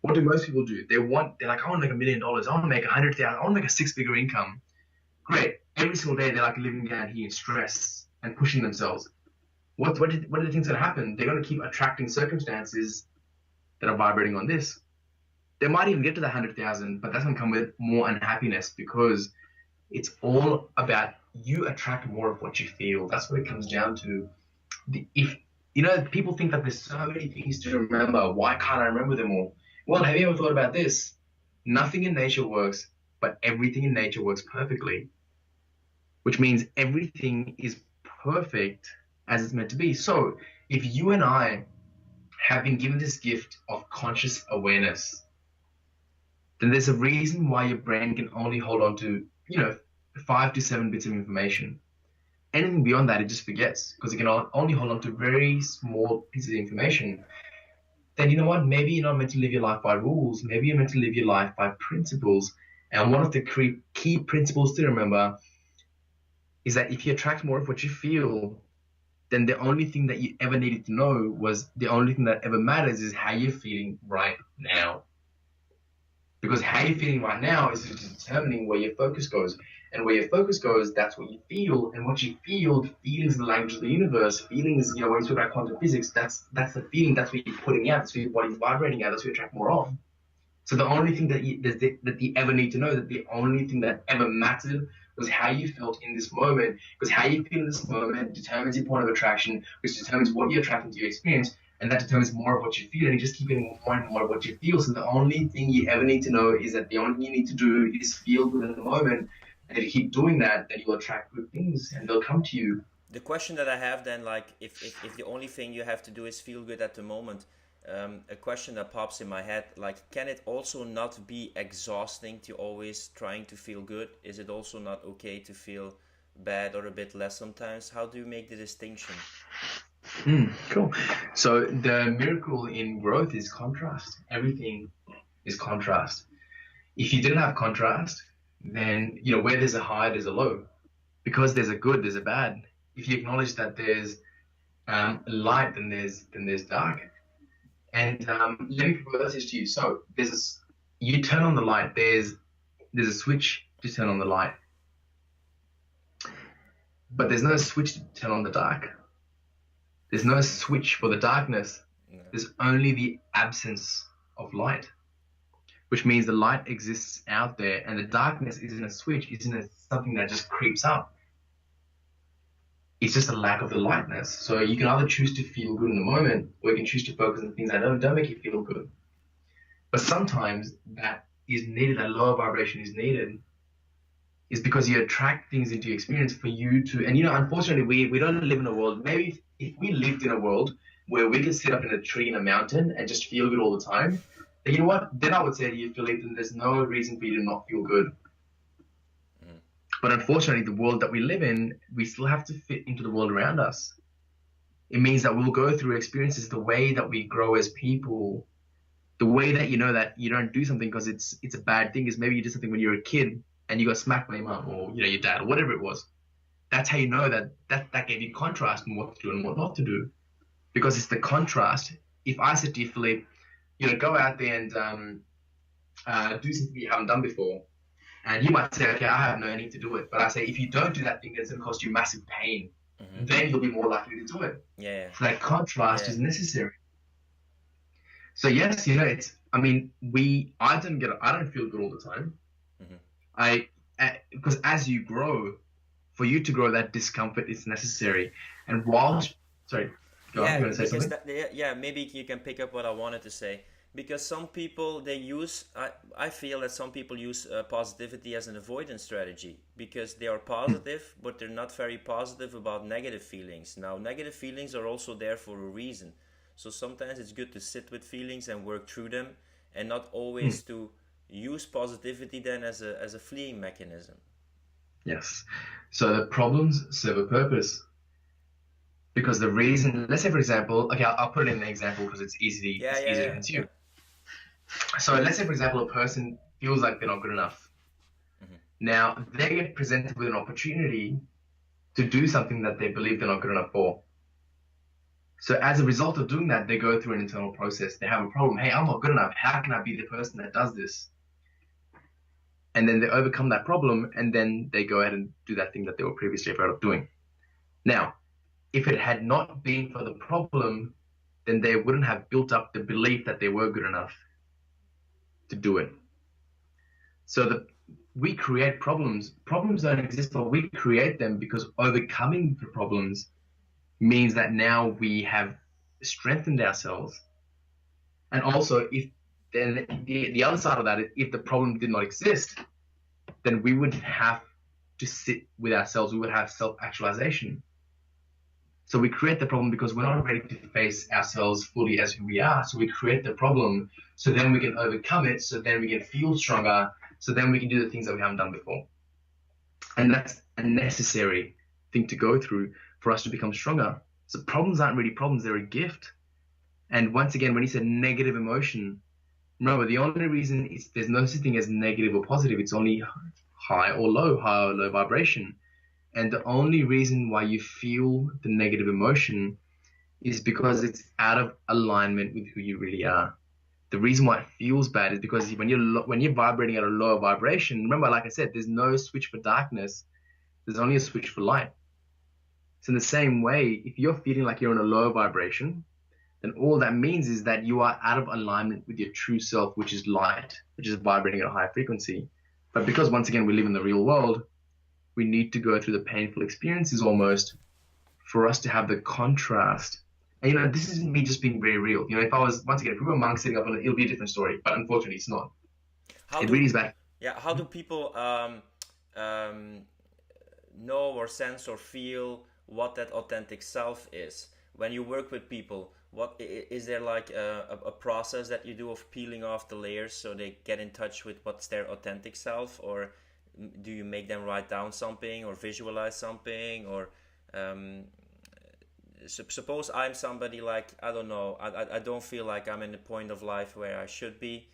What do most people do? They're like, I want to make $1 million. I want to make 100,000. I want to make a 6-figure income. Great. Every single day, they're like living down here in stress and pushing themselves. What are the things that happen? They're going to keep attracting circumstances that are vibrating on this. They might even get to the 100,000, but that's going to come with more unhappiness because it's all about you attract more of what you feel. That's what it comes down to. People think that there's so many things to remember. Why can't I remember them all? Well, have you ever thought about this? Nothing in nature works, but everything in nature works perfectly, which means everything is perfect as it's meant to be. So if you and I have been given this gift of conscious awareness, then there's a reason why your brain can only hold on to, 5 to 7 bits of information. Anything beyond that, it just forgets because it can only hold on to very small pieces of information. Then you know what? Maybe you're not meant to live your life by rules. Maybe you're meant to live your life by principles. And one of the key principles to remember is that if you attract more of what you feel, then the only thing that you ever needed to know was the only thing that ever matters is how you're feeling right now. Because how you're feeling right now is determining where your focus goes. And where your focus goes, that's what you feel. And what you feel, feeling is the language of the universe. Feelings, when you talk about quantum physics, that's the feeling, that's what you're putting out, that's what your body's vibrating out, that's what you attract more of. So the only thing that you ever need to know, that the only thing that ever mattered was how you felt in this moment. Because how you feel in this moment determines your point of attraction, which determines what you're attracting to your experience. And that determines more of what you feel, and you just keep getting more and more of what you feel. So the only thing you ever need to know is that the only thing you need to do is feel good in the moment. And if you keep doing that, then you'll attract good things, and they'll come to you. The question that I have then, like, if the only thing you have to do is feel good at the moment, a question that pops in my head, like, can it also not be exhausting to always trying to feel good? Is it also not okay to feel bad or a bit less sometimes? How do you make the distinction? Cool. So the miracle in growth is contrast. Everything is contrast. If you didn't have contrast, then where there's a high, there's a low. Because there's a good, there's a bad. If you acknowledge that there's light, then there's dark. And let me propose this to you. So you turn on the light. There's a switch to turn on the light, but there's no switch to turn on the dark. There's no switch for the darkness. No. There's only the absence of light, which means the light exists out there, and the darkness isn't a switch, isn't something that just creeps up. It's just a lack of the lightness. So you can either choose to feel good in the moment, or you can choose to focus on things that don't make you feel good. But sometimes that is needed, that lower vibration is needed is because you attract things into your experience for you to, and unfortunately, we don't live in a world. Maybe if we lived in a world where we could sit up in a tree in a mountain and just feel good all the time, then you know what? Then I would say to you, Philippe, then there's no reason for you to not feel good. Mm. But unfortunately, the world that we live in, we still have to fit into the world around us. It means that we'll go through experiences, the way that we grow as people, the way that you know that you don't do something because it's a bad thing is maybe you did something when you were a kid and you got smacked by your mum or your dad or whatever it was. That's how you know that gave you contrast in what to do and what not to do, because it's the contrast. If I said to you, Philippe, go out there and do something you haven't done before, and you might say, okay, I have no need to do it, but I say if you don't do that thing, it's going to cause you massive pain. Mm-hmm. Then you'll be more likely to do it. Yeah. So that contrast Yeah. is necessary. So yes, it's. I mean, I don't feel good all the time. Mm-hmm. Because as you grow, for you to grow, that discomfort is necessary. And whilst, sorry, go on. You want to say Because something? maybe you can pick up what I wanted to say. Because some people they use, I feel that some people use positivity as an avoidance strategy because they are positive, but they're not very positive about negative feelings. Now, negative feelings are also there for a reason. So sometimes it's good to sit with feelings and work through them, and not always to use positivity then as a fleeing mechanism. Yes. So the problems serve a purpose. Because the reason, let's say for example, okay, I'll put it in an example because Yeah, it's yeah, easier to yeah, yeah. consume. So let's say for example, a person feels like they're not good enough. Mm-hmm. Now they get presented with an opportunity to do something that they believe they're not good enough for. So as a result of doing that, they go through an internal process. They have a problem. Hey, I'm not good enough. How can I be the person that does this? And then they overcome that problem, and then they go ahead and do that thing that they were previously afraid of doing. Now, if it had not been for the problem, then they wouldn't have built up the belief that they were good enough to do it. So we create problems. Problems don't exist, but we create them because overcoming the problems means that now we have strengthened ourselves. And also, if then the other side of that is if the problem did not exist, then we would have to sit with ourselves. We would have self-actualization. So we create the problem because we're not ready to face ourselves fully as who we are. So we create the problem so then we can overcome it. So then we can feel stronger. So then we can do the things that we haven't done before. And that's a necessary thing to go through for us to become stronger. So problems aren't really problems. They're a gift. And once again, when you said negative emotion, remember the only reason is there's no such thing as negative or positive. It's only high or low vibration. And the only reason why you feel the negative emotion is because it's out of alignment with who you really are. The reason why it feels bad is because when you're vibrating at a lower vibration, remember, like I said, there's no switch for darkness. There's only a switch for light. So in the same way, if you're feeling like you're in a lower vibration, then all that means is that you are out of alignment with your true self, which is light, which is vibrating at a high frequency. But because once again we live in the real world, we need to go through the painful experiences almost for us to have the contrast. And this is me just being very real. If I was, once again, if we were monks sitting up on it, it'll be a different story. But unfortunately, it's not. How It do really is bad. how do people um, know or sense or feel what that authentic self is when you work with people? What is there like a process that you do of peeling off the layers so they get in touch with what's their authentic self, or do you make them write down something or visualize something, or um, suppose I'm somebody like, I don't know, I don't feel like I'm in the point of life where I should be.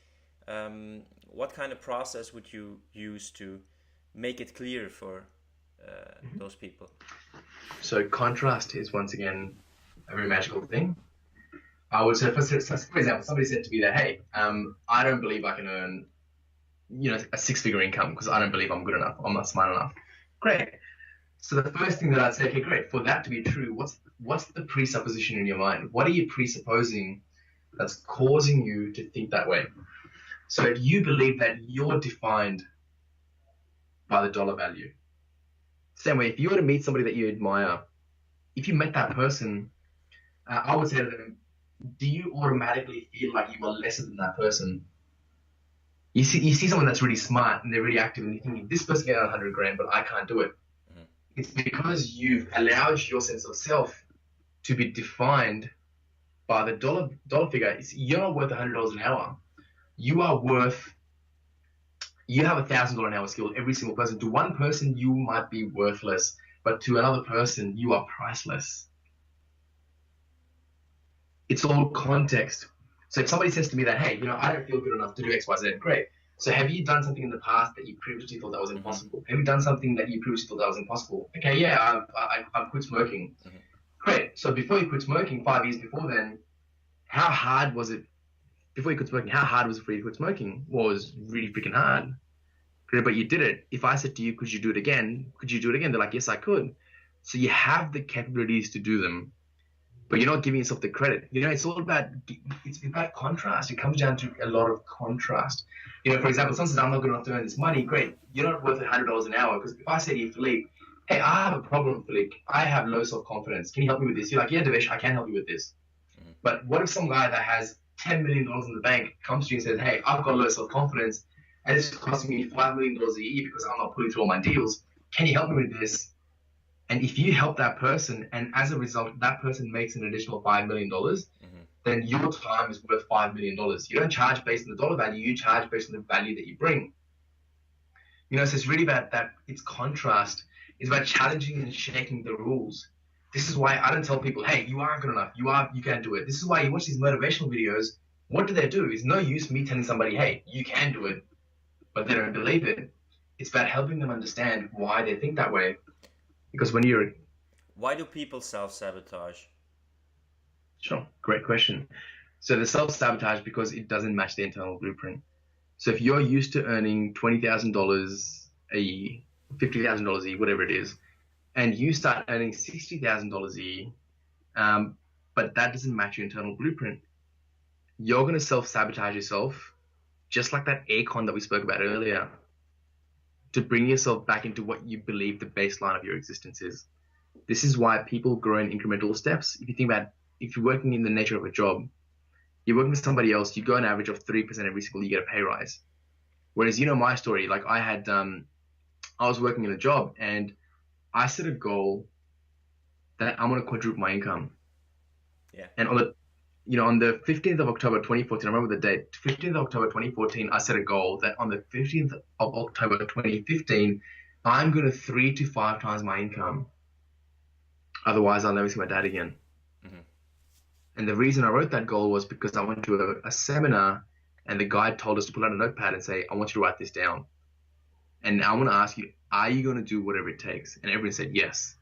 What kind of process would you use to make it clear for those people? So contrast is once again a very magical thing. I would say, for example, somebody said to me that, hey, I don't believe I can earn, a six-figure income because I don't believe I'm good enough. I'm not smart enough. Great. So the first thing that I'd say, okay, great. For that to be true, what's the presupposition in your mind? What are you presupposing that's causing you to think that way? So if you believe that you're defined by the dollar value, same way, if you were to meet somebody that you admire, if you met that person, I would say to them, do you automatically feel like you are lesser than that person? You see someone that's really smart and they're really active and you think this person can get 100 grand, but I can't do it. Mhm. It's because you've allowed your sense of self to be defined by the dollar figure. You're not worth $100 an hour. You are worth. You have $1,000 an hour skill. Every single person. To one person, you might be worthless, but to another person, you are priceless. It's all context. So if somebody says to me that, hey, I don't feel good enough to do X, Y, Z, great. So have you done something in the past that you previously thought that was Mhm. impossible? Have you done something that you previously thought that was impossible? Okay, yeah, I've quit smoking. Mhm. Great. So before you quit smoking, 5 years before then, how hard was it? Before you quit smoking, how hard was it for you to quit smoking? Well, it was really freaking hard. Great, but you did it. If I said to you, could you do it again? Could you do it again? They're like, yes, I could. So you have the capabilities to do them, but you're not giving yourself the credit. It's about contrast. It comes down to a lot of contrast. For example, someone says, I'm not good enough to earn this money. Great. You're not worth $100 an hour. Because if I say to you, Philippe, hey, I have a problem, Philippe. I have low self-confidence. Can you help me with this? You're like, yeah, Devesh, I can help you with this. Mhm. But what if some guy that has $10 million in the bank comes to you and says, hey, I've got low self-confidence and it's costing me $5 million a year because I'm not pulling through all my deals. Can you help me with this? And if you help that person, and as a result, that person makes an additional $5 million, Mhm. then your time is worth $5 million. You don't charge based on the dollar value; you charge based on the value that you bring. So it's really about that. It's contrast. It's about challenging and shaking the rules. This is why I don't tell people, "Hey, you aren't good enough. You can't do it." This is why you watch these motivational videos. What do they do? It's no use me telling somebody, "Hey, you can do it," but they don't believe it. It's about helping them understand why they think that way. Because when you're Why do people self sabotage? Sure, great question. So the self-sabotage because it doesn't match the internal blueprint. So if you're used to earning $20,000 a year, $50,000 a year, whatever it is, and you start earning $60,000 a year, um, but that doesn't match your internal blueprint, you're going to self-sabotage yourself, just like that aircon that we spoke about earlier, to bring yourself back into what you believe the baseline of your existence is. This is why people grow in incremental steps. If you think about if you're working in the nature of a job, you're working with somebody else, you go an average of 3% every single year, you get a pay rise. Whereas my story, like I was working in a job and I set a goal that I'm gonna quadruple my income. Yeah. And on the 15th of October 2014, I remember the date, 15th of October 2014, I set a goal that on the 15th of October 2015, I'm gonna 3 to 5 times my income. Otherwise, I'll never see my dad again. Mhm. And the reason I wrote that goal was because I went to a seminar and the guide told us to pull out a notepad and say, I want you to write this down. And I want to ask you, are you going to do whatever it takes? And everyone said yes.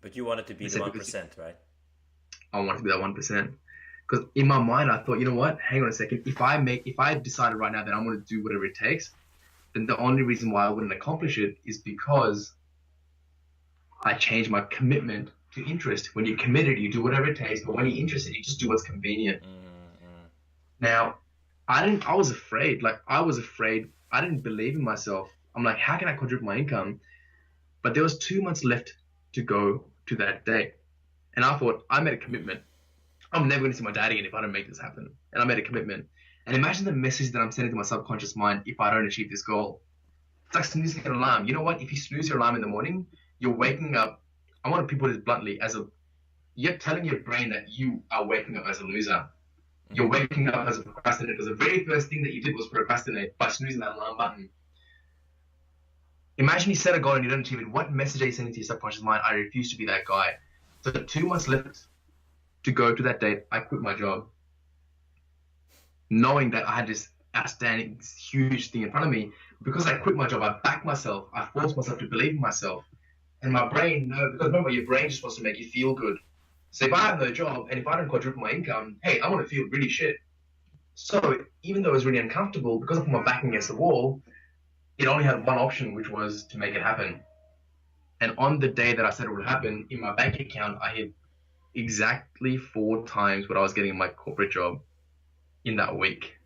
But you wanted to be I the said, because 1%, right? I want to be that 1%. Because in my mind, I thought, you know what? Hang on a second. If I decided right now that I'm going to do whatever it takes, then the only reason why I wouldn't accomplish it is because I changed my commitment to interest. When you're committed, you do whatever it takes. But when you're interested, you just do what's convenient. Mm-hmm. Now, I was afraid. Like, I was afraid. I didn't believe in myself. I'm like, how can I quadruple my income? But there was 2 months left to go to that day. And I thought, I made a commitment. I'm never going to see my dad again if I don't make this happen. And I made a commitment. And imagine the message that I'm sending to my subconscious mind if I don't achieve this goal. It's like snoozing an alarm. You know what? If you snooze your alarm in the morning, you're waking up. I want to put it bluntly you're telling your brain that you are waking up as a loser. You're Mm-hmm. waking up as a procrastinator because the very first thing that you did was procrastinate by snoozing that alarm button. Imagine you set a goal and you don't achieve it. What message are you sending to your subconscious mind? I refuse to be that guy. So 2 months left to go to that date, I quit my job, knowing that I had this outstanding, huge thing in front of me. Because I quit my job, I backed myself. I forced myself to believe in myself. And my brain, no, because remember, your brain just wants to make you feel good. So if I have no job and if I don't quadruple my income, hey, I want to feel really shit. So even though it was really uncomfortable, because I put my back against the wall, it only had one option, which was to make it happen. And on the day that I said it would happen, in my bank account, I hit exactly 4 times what I was getting in my corporate job in that week.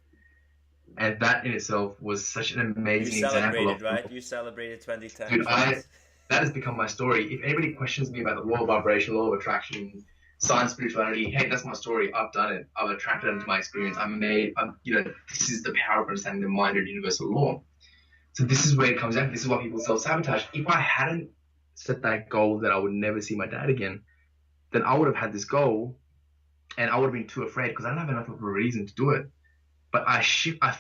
And that in itself was such an You amazing example celebrated, of, right? You celebrated 20 dude, times, right? that has become my story. If anybody questions me about the law of vibration, law of attraction, science, spirituality. Hey, that's my story. I've done it. I've attracted it into my experience. This is the power of understanding the mind and universal law. So this is where it comes out. This is why people self-sabotage. If I hadn't set that goal that I would never see my dad again, then I would have had this goal and I would have been too afraid because I don't have enough of a reason to do it. But I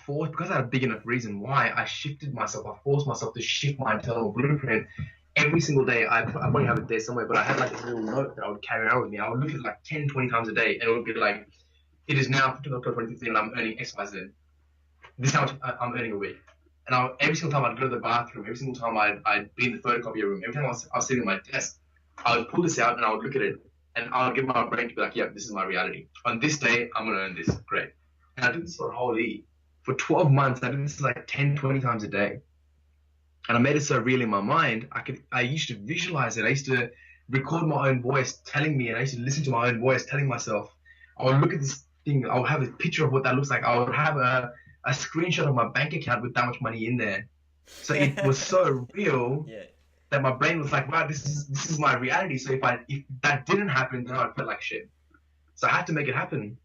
forced, because I had a big enough reason why, I forced myself to shift my internal blueprint. Every single day, I probably have it there somewhere, but I had like this little note that I would carry around with me. I would look at it like 10, 20 times a day, and it would be like, it is now 2015 and I'm earning X, Y, Z. This is how much I'm earning a week. And every single time I'd go to the bathroom, every single time I'd be in the photocopier room, every time I was sitting at my desk, I would pull this out and I would look at it, and I would get my brain to be like, yeah, this is my reality. On this day, I'm going to earn this. Great. And I did this for a whole year. For 12 months, I did this like 10, 20 times a day. And I made it so real in my mind, I used to visualize it. I used to record my own voice telling me, and I used to listen to my own voice telling myself. I would look at this thing, I would have a picture of what that looks like. I would have a screenshot of my bank account with that much money in there. So it was so real that my brain was like, wow, this is my reality. So if that didn't happen, then I'd feel like shit. So I had to make it happen.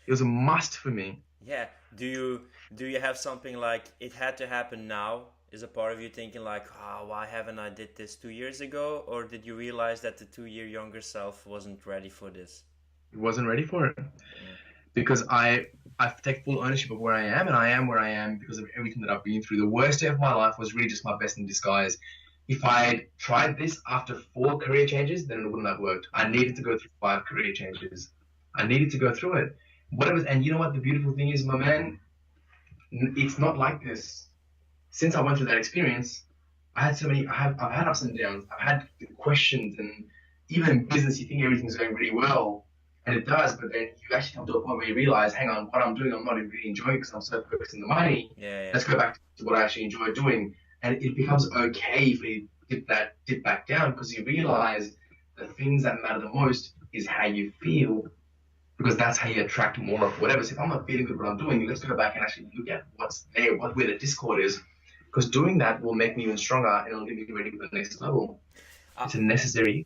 It was a must for me. Yeah. Do you have something like it had to happen now? Is a part of you thinking like, oh, why haven't I did this 2 years ago? Or did you realize that the 2 year younger self wasn't ready for this? It wasn't ready for it. Because I take full ownership of where I am, and I am where I am because of everything that I've been through. The worst day of my life was really just my best in disguise. If I tried this after 4 career changes, then it wouldn't have worked. I needed to go through 5 career changes. I needed to go through it. And you know what the beautiful thing is, my man? It's not like this. Since I went through that experience, I've had ups and downs. I've had questions, and even in business, you think everything's going really well, and it does, but then you actually come to a point where you realize, hang on, what I'm doing, I'm not really enjoying because I'm so focused on the money. Yeah. Let's go back to what I actually enjoy doing, and it becomes okay if you dip back down, because you realize the things that matter the most is how you feel, because that's how you attract more of whatever. So if I'm not feeling good what I'm doing, let's go back and actually look at what's there, where the discord is. Because doing that will make me even stronger and it'll get me ready for the next level. It's a necessary.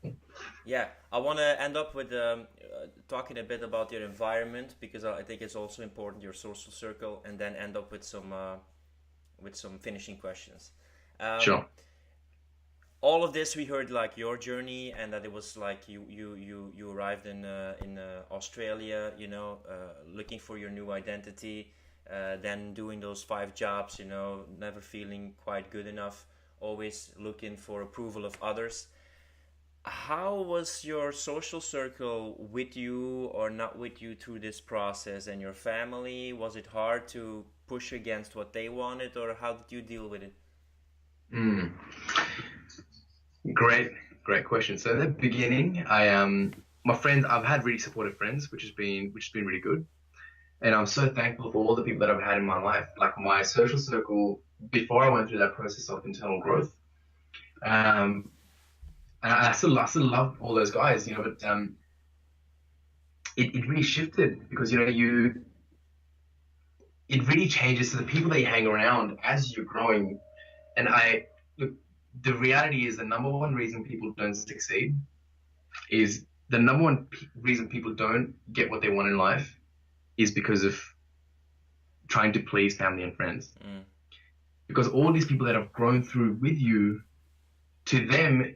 Yeah, I want to end up with talking a bit about your environment, because I think it's also important, your social circle, and then end up with some finishing questions. Sure. All of this we heard like your journey, and that it was like you arrived in Australia, looking for your new identity. Then doing those 5 jobs, never feeling quite good enough, always looking for approval of others. How was your social circle with you or not with you through this process, and your family? Was it hard to push against what they wanted, or how did you deal with it? Great question. So in the beginning, my friends, I've had really supportive friends, which has been really good. And I'm so thankful for all the people that I've had in my life, like my social circle before I went through that process of internal growth. And I still love all those guys, but it really shifted because, it really changes to the people that you hang around as you're growing. And look, the reality is the number one reason people don't succeed is the number one reason people don't get what they want in life is because of trying to please family and friends. Because all these people that have grown through with you, to them,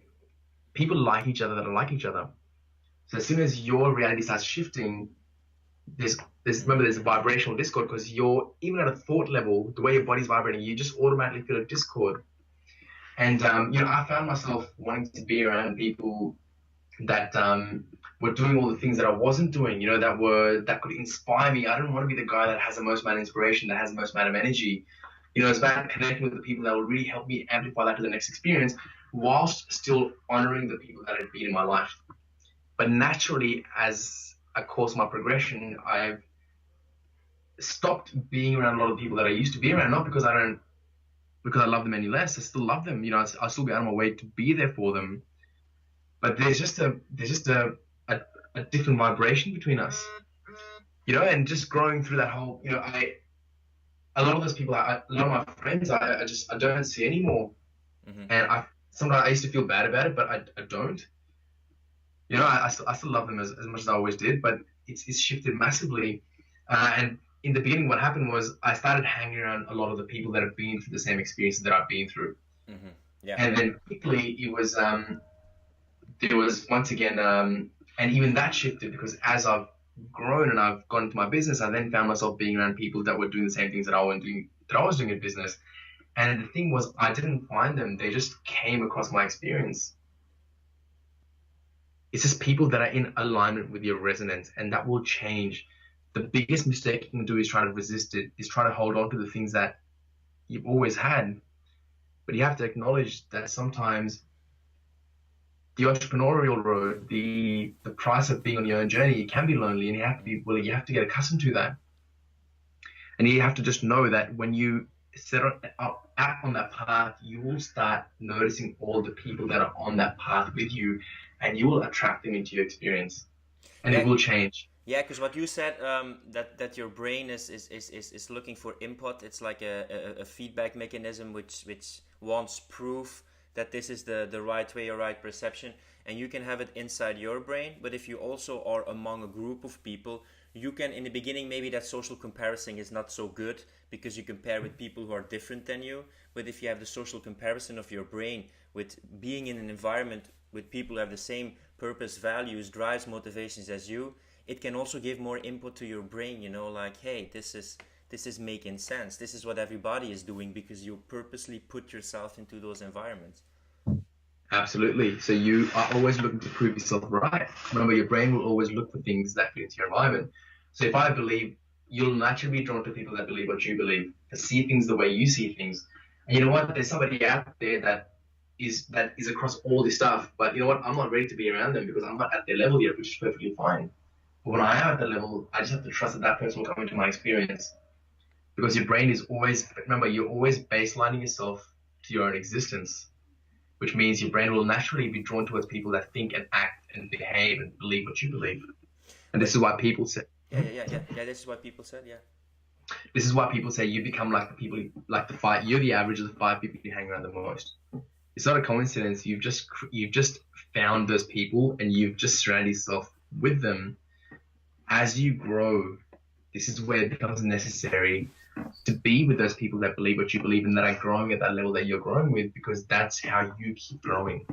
people like each other that are like each other. So as soon as your reality starts shifting, there's a vibrational discord, because you're, even at a thought level, the way your body's vibrating, you just automatically feel a discord. And, I found myself wanting to be around people that were doing all the things that I wasn't doing, that could inspire me. I don't want to be the guy that has the most amount of inspiration, that has the most amount of energy. It's about connecting with the people that will really help me amplify that to the next experience, whilst still honoring the people that have been in my life. But naturally, as a course of my progression, I've stopped being around a lot of people that I used to be around, not because I love them any less. I still love them. I still go out of my way to be there for them. But there's just a different vibration between us, and just growing through that whole, a lot of those people, a lot of my friends, I don't see anymore. And sometimes I used to feel bad about it, but I don't. I still love them as much as I always did, but it's shifted massively. And in the beginning, what happened was I started hanging around a lot of the people that have been through the same experiences that I've been through. Hmm. Yeah. And then quickly, there was once again, and even that shifted because as I've grown and I've gone into my business, I then found myself being around people that were doing the same things that I was doing in business. And the thing was, I didn't find them; they just came across my experience. It's just people that are in alignment with your resonance, and that will change. The biggest mistake you can do is try to resist it, is try to hold on to the things that you've always had. But you have to acknowledge that sometimes the entrepreneurial road, the price of being on your own journey, it can be lonely, and you have to be willing. You have to get accustomed to that, and you have to just know that when you out on that path, you will start noticing all the people that are on that path with you, and you will attract them into your experience, and it Yeah. will change. Yeah, because what you said, that your brain is looking for input. It's like a feedback mechanism which wants proof that this is the right way or right perception, and you can have it inside your brain. But if you also are among a group of people, you can, in the beginning, maybe that social comparison is not so good because you compare with people who are different than you. But if you have the social comparison of your brain with being in an environment with people who have the same purpose, values, drives, motivations as you, it can also give more input to your brain, like, hey, this is making sense. This is what everybody is doing because you purposely put yourself into those environments. Absolutely. So you are always looking to prove yourself right. Remember, your brain will always look for things that fit into your environment. So if I believe, you'll naturally be drawn to people that believe what you believe, to see things the way you see things. And you know what? There's somebody out there that is across all this stuff, but you know what? I'm not ready to be around them because I'm not at their level yet, which is perfectly fine. But when I am at the level, I just have to trust that that person will come into my experience because your brain is always, remember, you're always baselining yourself to your own existence, which means your brain will naturally be drawn towards people that think and act and behave and believe what you believe. And this But is why people say, yeah, yeah, yeah, yeah, yeah. This is what people said. Yeah. this is why people say you become like the people, like the five. You're the average of the five people you hang around the most. It's not a coincidence. You've just found those people and you've just surrounded yourself with them. As you grow, this is where it becomes necessary to be with those people that believe what you believe and that are growing at that level that you're growing with, because that's how you keep growing.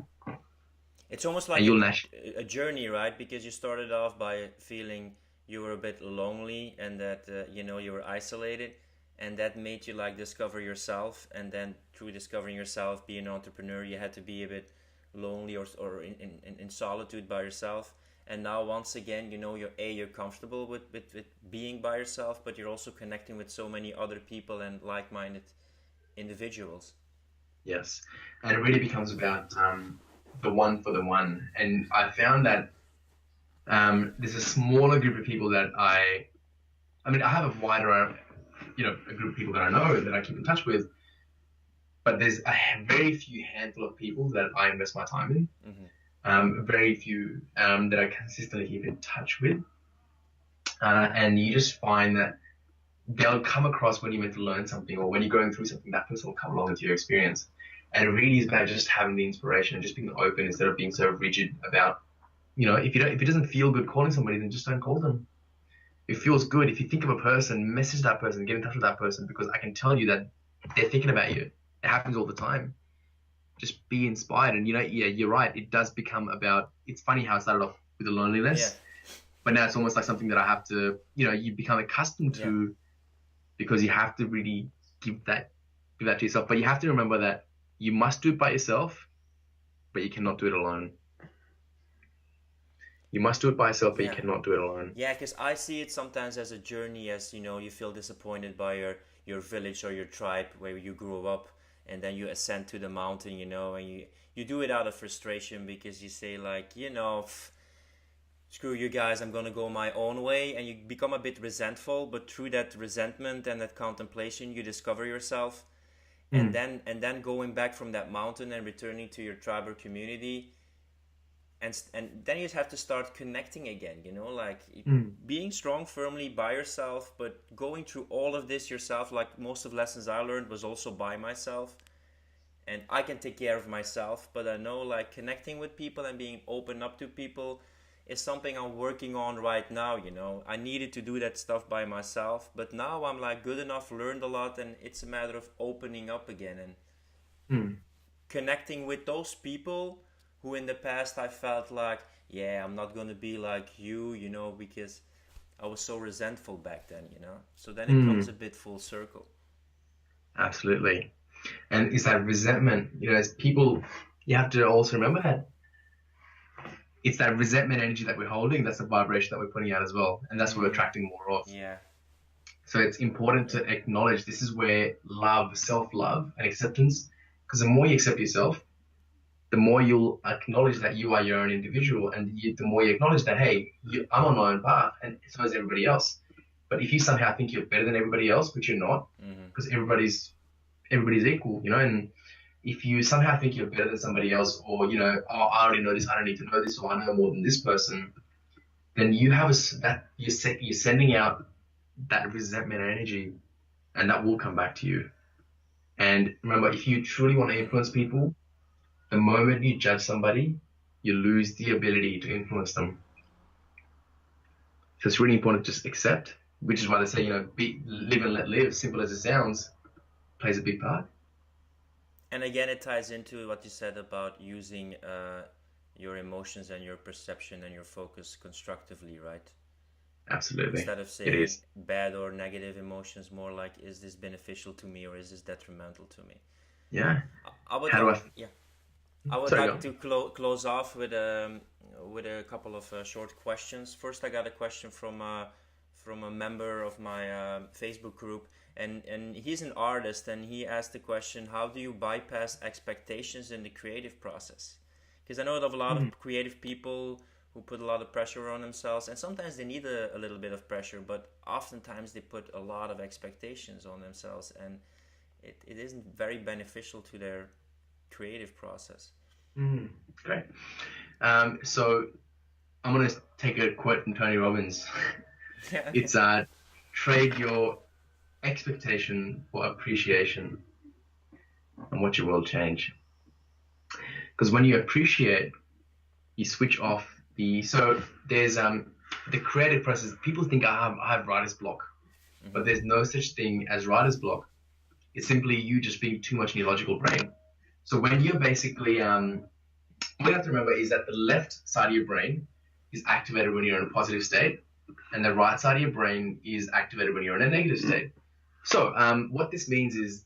It's almost And like you'll naturally, a journey, right? Because you started off by feeling you were a bit lonely and that you were isolated, and that made you like discover yourself. And then through discovering yourself, being an entrepreneur, you had to be a bit lonely or in solitude by yourself. And now once again, you're comfortable with being by yourself, but you're also connecting with so many other people and like-minded individuals. yes. And it really becomes about the one for the one. And I found that there's a smaller group of people that I mean, I have a wider, a group of people that I know that I keep in touch with, but there's a very few handful of people that I invest my time in. Hmm. Very few that I consistently keep in touch with. And you just find that they'll come across when you're meant to learn something or when you're going through something, that person will come along into your experience. And it really is about just having the inspiration and just being open instead of being so rigid about, if it doesn't feel good calling somebody, then just don't call them. If it feels good, if you think of a person, message that person, get in touch with that person, because I can tell you that they're thinking about you. It happens all the time. Just be inspired. And yeah, you're right. It does become about, it's funny how it started off with the Yeah, loneliness, but now it's almost like something that I have to, you become accustomed yeah. to, because you have to really give that to yourself. But you have to remember that you must do it by yourself, but you cannot do it alone. You must do it by yourself, but you Yeah. cannot do it alone. Yeah, because I see it sometimes as a journey, as you feel disappointed by your village or your tribe where you grew up, and then you ascend to the mountain, and you do it out of frustration because you say like, screw you guys, I'm gonna go my own way, and you become a bit resentful. But through that resentment and that contemplation, you discover yourself, and Mm, then going back from that mountain and returning to your tribe or community, and then you just have to start connecting again, like mm, being strong firmly by yourself, but going through all of this yourself. Like most of the lessons I learned was also by myself, and I can take care of myself. But I know like connecting with people and being open up to people is something I'm working on right now. I needed to do that stuff by myself, but now I'm like good enough, learned a lot, and it's a matter of opening up again and Mm. connecting with those people who in the past I felt like, yeah, I'm not gonna be like you, because I was so resentful back then. So then it comes a Mm. bit full circle. Absolutely. And it's that resentment, as people, you have to also remember that it's that resentment energy that we're holding, that's the vibration that we're putting out as well. And that's what we're Mm, attracting more of. yeah, So it's important yeah. to acknowledge this is where love, self love, and acceptance, because the more you accept yourself, the more you'll acknowledge that you are your own individual, and the more you acknowledge that, hey, I'm on my own path, and so is everybody else. But if you somehow think you're better than everybody else, which you're not, Mm-hmm. because everybody's equal, and if you somehow think you're better than somebody else, or oh, I already know this, I don't need to know this, or I know more than this person, then you have that you're sending out that resentment energy, and that will come back to you. And remember, if you truly want to influence people, the moment you judge somebody, you lose the ability to influence them. So it's really important to just accept, which is why they say, live and let live, simple as it sounds, plays a big part. And again, it ties into what you said about using your emotions and your perception and your focus constructively, right? Absolutely. Instead of It saying is. bad or negative emotions, more like, is this beneficial to me or is this detrimental to me? Yeah. I would How do like, I? yeah, I would Sorry, like go. to close off with a couple of short questions. First, I got a question from a member of my Facebook group, and he's an artist, and he asked the question: how do you bypass expectations in the creative process? Because I know of a lot of Mm. creative people who put a lot of pressure on themselves, and sometimes they need a little bit of pressure, but oftentimes they put a lot of expectations on themselves, and it isn't very beneficial to their creative process. Mm. Great. So I'm going to take a quote from Tony Robbins. Yeah, okay. It's trade your expectation for appreciation and watch your world change. Because when you appreciate, you switch off so there's the creative process. People think I have writer's block, but Mm-hmm. there's no such thing as writer's block. It's simply you just being too much in your logical brain. So when you're basically what you have to remember is that the left side of your brain is activated when you're in a positive state, and the right side of your brain is activated when you're in a negative state. So what this means is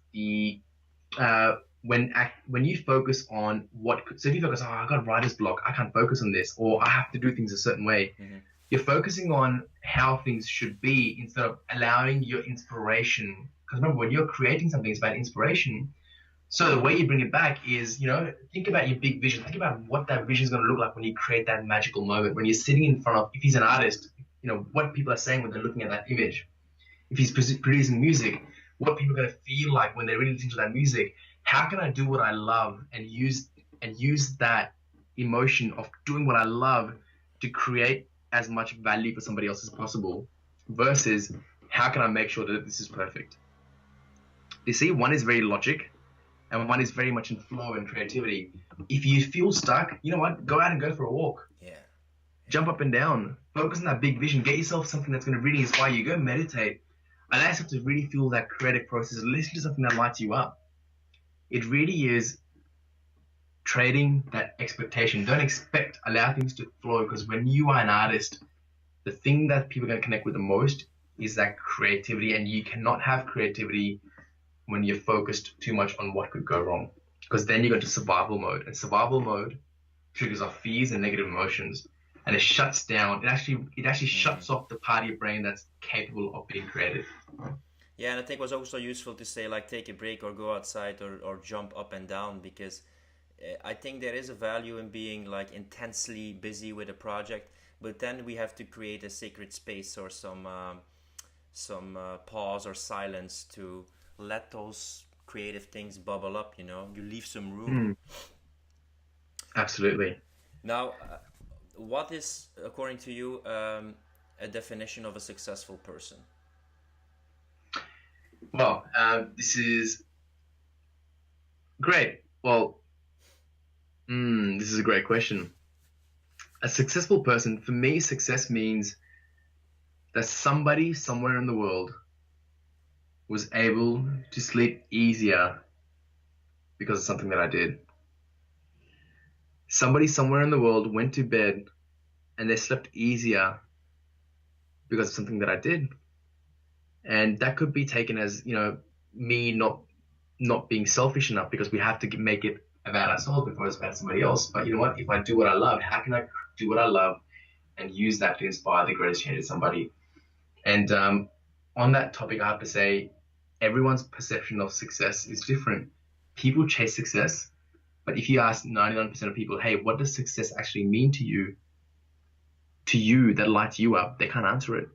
uh, when you focus on so if you focus, oh, I got writer's block, I can't focus on this, or I have to do things a certain way, Mm-hmm. you're focusing on how things should be instead of allowing your inspiration. Because remember, when you're creating something, it's about inspiration. So the way you bring it back is, think about your big vision. Think about what that vision is going to look like when you create that magical moment. When you're sitting in front of, if he's an artist, what people are saying when they're looking at that image. If he's producing music, what people are going to feel like when they're really listening to that music. How can I do what I love and use that emotion of doing what I love to create as much value for somebody else as possible, versus how can I make sure that this is perfect? You see, one is very logic and one is very much in flow and creativity. If you feel stuck, you know what? Go out and go for a walk. Yeah, yeah, Jump up and down. Focus on that big vision. Get yourself something that's going to really inspire you. Go meditate. Allow yourself to really feel that creative process. Listen to something that lights you up. It really is trading that expectation. Don't expect. Allow things to flow, because when you are an artist, the thing that people are going to connect with the most is that creativity, and you cannot have creativity when you're focused too much on what could go wrong, because then you go into survival mode, and survival mode triggers off fears and negative emotions, and it shuts down. It actually mm-hmm. shuts off the part of your brain that's capable of being creative. Yeah. And I think it was also useful to say like take a break or go outside or jump up and down because I think there is a value in being like intensely busy with a project, but then we have to create a sacred space or some pause or silence to let those creative things bubble up. You leave some room. Mm, absolutely. Now, what is, according to you, a definition of a successful person? Well, this is great. Well, this is a great question. A successful person, for me, success means that somebody somewhere in the world was able to sleep easier because of something that I did. Somebody somewhere in the world went to bed and they slept easier because of something that I did. And that could be taken as, me not being selfish enough, because we have to make it about ourselves before it's about somebody else. But you know what? If I do what I love, how can I do what I love and use that to inspire the greatest change in somebody? And on that topic, I have to say, everyone's perception of success is different. People chase success, but if you ask 99% of people, hey, what does success actually mean to you, that lights you up, they can't answer it.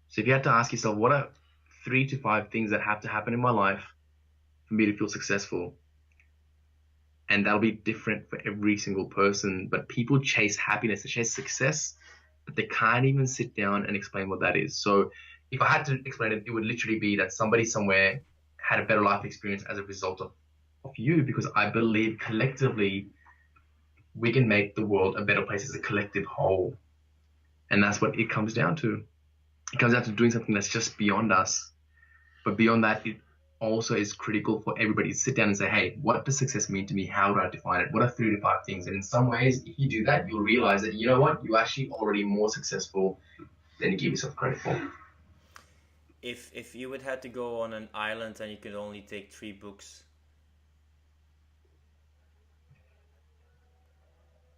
So if you had to ask yourself, what are 3 to 5 things that have to happen in my life for me to feel successful? And that'll be different for every single person. But people chase happiness, they chase success, but they can't even sit down and explain what that is. So if I had to explain it, it would literally be that somebody somewhere had a better life experience as a result of you, because I believe collectively we can make the world a better place as a collective whole. And that's what it comes down to. It comes down to doing something that's just beyond us. But beyond that, it also is critical for everybody to sit down and say, hey, what does success mean to me? How do I define it? What are 3 to 5 things? And in some ways, if you do that, you'll realize that, you know what, you're actually already more successful than you give yourself credit for. If you would have to go on an island and you could only take 3 books.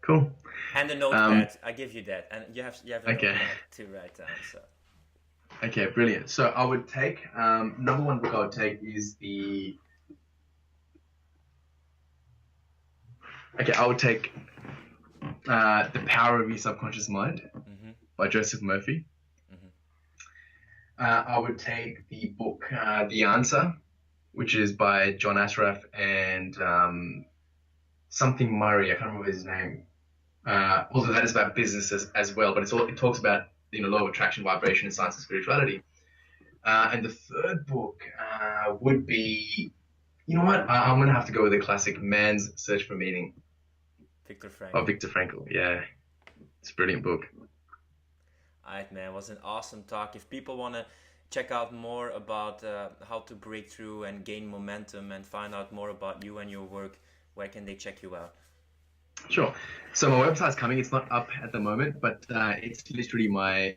Cool. And a notepad, I give you that. And you have a Okay. notepad to write down. So. Okay, brilliant. So I would take, number 1 book I would take is I would take The Power of Your Subconscious Mind by Joseph Murphy. I would take the book The Answer, which is by John Ashraf and something Murray, I can't remember his name. Although that is about business as well, but it talks about law of attraction, vibration, and science and spirituality. And the 3rd book would be, you know what? I'm gonna have to go with the classic, Man's Search for Meaning. Viktor Frankl. Oh, Viktor Frankl. Yeah, it's a brilliant book. Alright, man, it was an awesome talk. If people want to check out more about how to break through and gain momentum and find out more about you and your work, where can they check you out? Sure. So my website's coming. It's not up at the moment, but it's literally my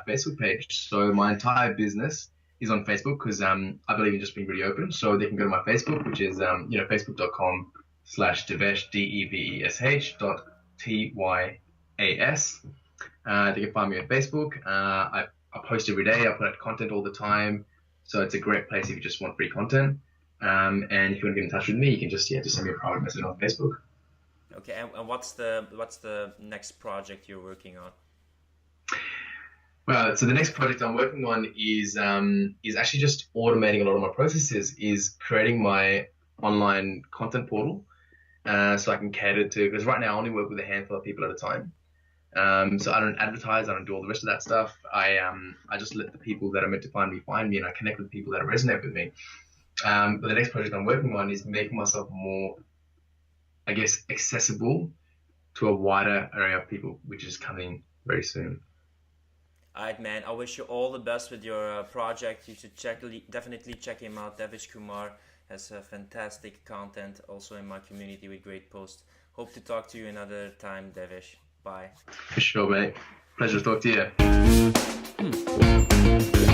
Facebook page. So my entire business is on Facebook, because I believe in just being really open. So they can go to my Facebook, which is facebook.com/Devesh DEVESH.TYAS. They can find me on Facebook. I post every day. I put out content all the time. So it's a great place if you just want free content. And if you want to get in touch with me, you can just send me a private message on Facebook. Okay, and what's the next project you're working on? Well, so the next project I'm working on is actually just automating a lot of my processes, is creating my online content portal, so I can cater to, because right now I only work with a handful of people at a time. So I don't advertise, I don't do all the rest of that stuff. I just let the people that are meant to find me, and I connect with people that resonate with me. But the next project I'm working on is making myself more, I guess, accessible to a wider area of people, which is coming very soon. Alright, man, I wish you all the best with your project. You should definitely check him out. Devesh Kumar has fantastic content also in my community with great posts. Hope to talk to you another time, Devesh. Bye. For sure, mate. Pleasure to talk to you.